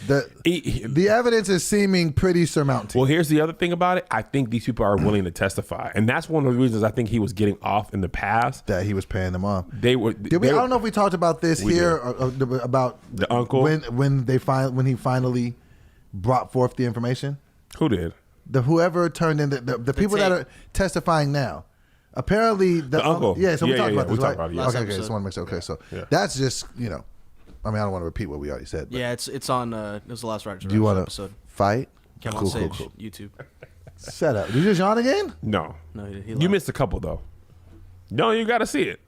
The evidence is seeming pretty surmountable. Well, here's the other thing about it. I think these people are willing to testify, and that's one of the reasons I think he was getting off in the past. That he was paying them off. They were. Did we? I don't know if we talked about this here about the uncle when he finally brought forth the information. Who did? Whoever turned in the people that are testifying now. Apparently the uncle. Yeah, so we talked about this, right? About it, Last okay, episode. just want to make sure. Okay, so that's just I mean, I don't want to repeat what we already said. But Yeah, it's on. It was the last Roger do you want to episode. fight? Came on stage, YouTube. Shut up. Did you just yawn again? No. He You missed a couple though. No, you got to see it.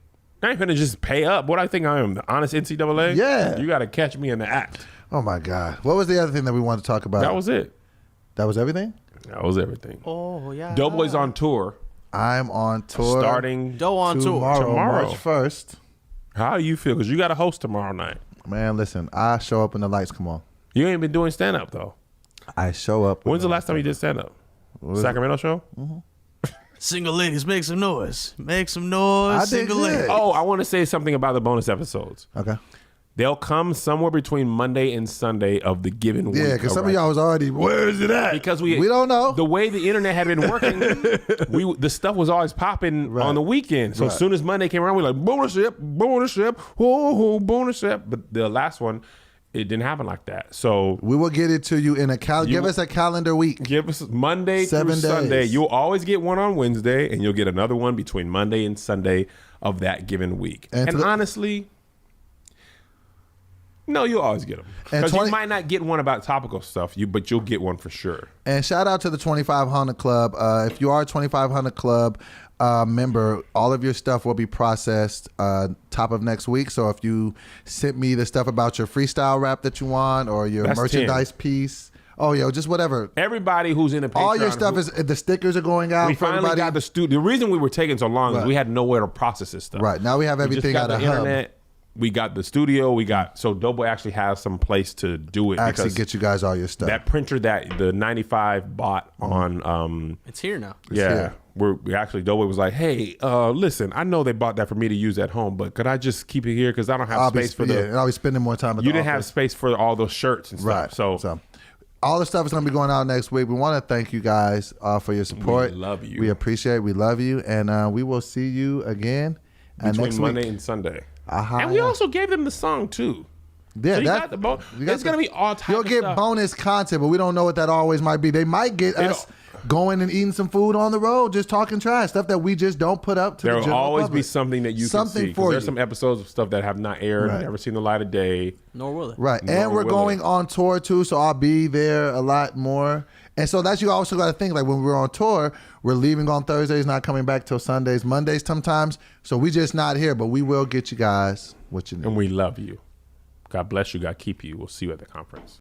I ain't finna just pay up. What I think I am, the honest NCAA? Yeah. You got to catch me in the act. Oh my God. What was the other thing that we wanted to talk about? That was it. That was everything? That was everything. Oh yeah. Doughboy's on tour. I'm on tour. Starting Doe on tour. Tomorrow. March 1st. How do you feel? Because you got to host tomorrow night. Man, listen, I show up when the lights come on. You ain't been doing stand up though. I show up. When's the last time you did stand up? Sacramento show? Single ladies, make some noise. Make some noise. I did Single good. ladies. Oh, I want to say something about the bonus episodes. Okay. They'll come somewhere between Monday and Sunday of the given week. Yeah, because some of y'all was already, where is it at? Because we don't know. The way the internet had been working, the stuff was always popping on the weekend. So as soon as Monday came around, we were like, bonus ship, bonus ship. But the last one, it didn't happen like that. So We will get it to you in a give us a calendar week. give us Monday 7 through days. Sunday. You'll always get one on Wednesday, and you'll get another one between Monday and Sunday of that given week. And And honestly, no, you'll always get them. And Because 20 you might not get one about topical stuff, but you'll get one for sure. And shout out to the 2500 Club. If you are a 2500 Club member, all of your stuff will be processed top of next week. So if you sent me the stuff about your freestyle rap that you want or your That's merchandise piece, just whatever. Everybody who's in the Patreon, All your stuff the stickers are going out we for finally everybody. got the studio. The reason we were taking so long is we had nowhere to process this stuff. Right. Now we have We just everything got at the a hub. internet. We got the studio. So Doughboy actually has some place to do it. Actually because get you guys all your stuff. that printer that the 95 bought on It's here now. here. we actually Doughboy was like, hey, listen, I know they bought that for me to use at home, but could I just keep it here because I don't have space for and I'll be spending more time at you the didn't have office. space for all those shirts and stuff. Right. So all the stuff is going to be going out next week. We want to thank you guys for your support. We love you. We appreciate it. We love you. And we will see you again between next Monday week. and Sunday. And we also gave them the song too. Yeah, So you got the it's going to be all types You'll of get stuff. bonus content, but we don't know what that always might be. They might get us going and eating some food on the road, just talking trash, stuff that we just don't put up to the There will general always public. be something that you Something can see. 'Cause for there's you. some episodes of stuff that have not aired, Right. never seen the light of day. Nor will it. Right. Nor And we're will going it. on tour too, so I'll be there a lot more. And so that's you also got to think, like when we're on tour, we're leaving on Thursdays, not coming back till Sundays, Mondays sometimes. So we just not here, but we will get you guys what you need. And we love you. God bless you. God keep you. We'll see you at the conference.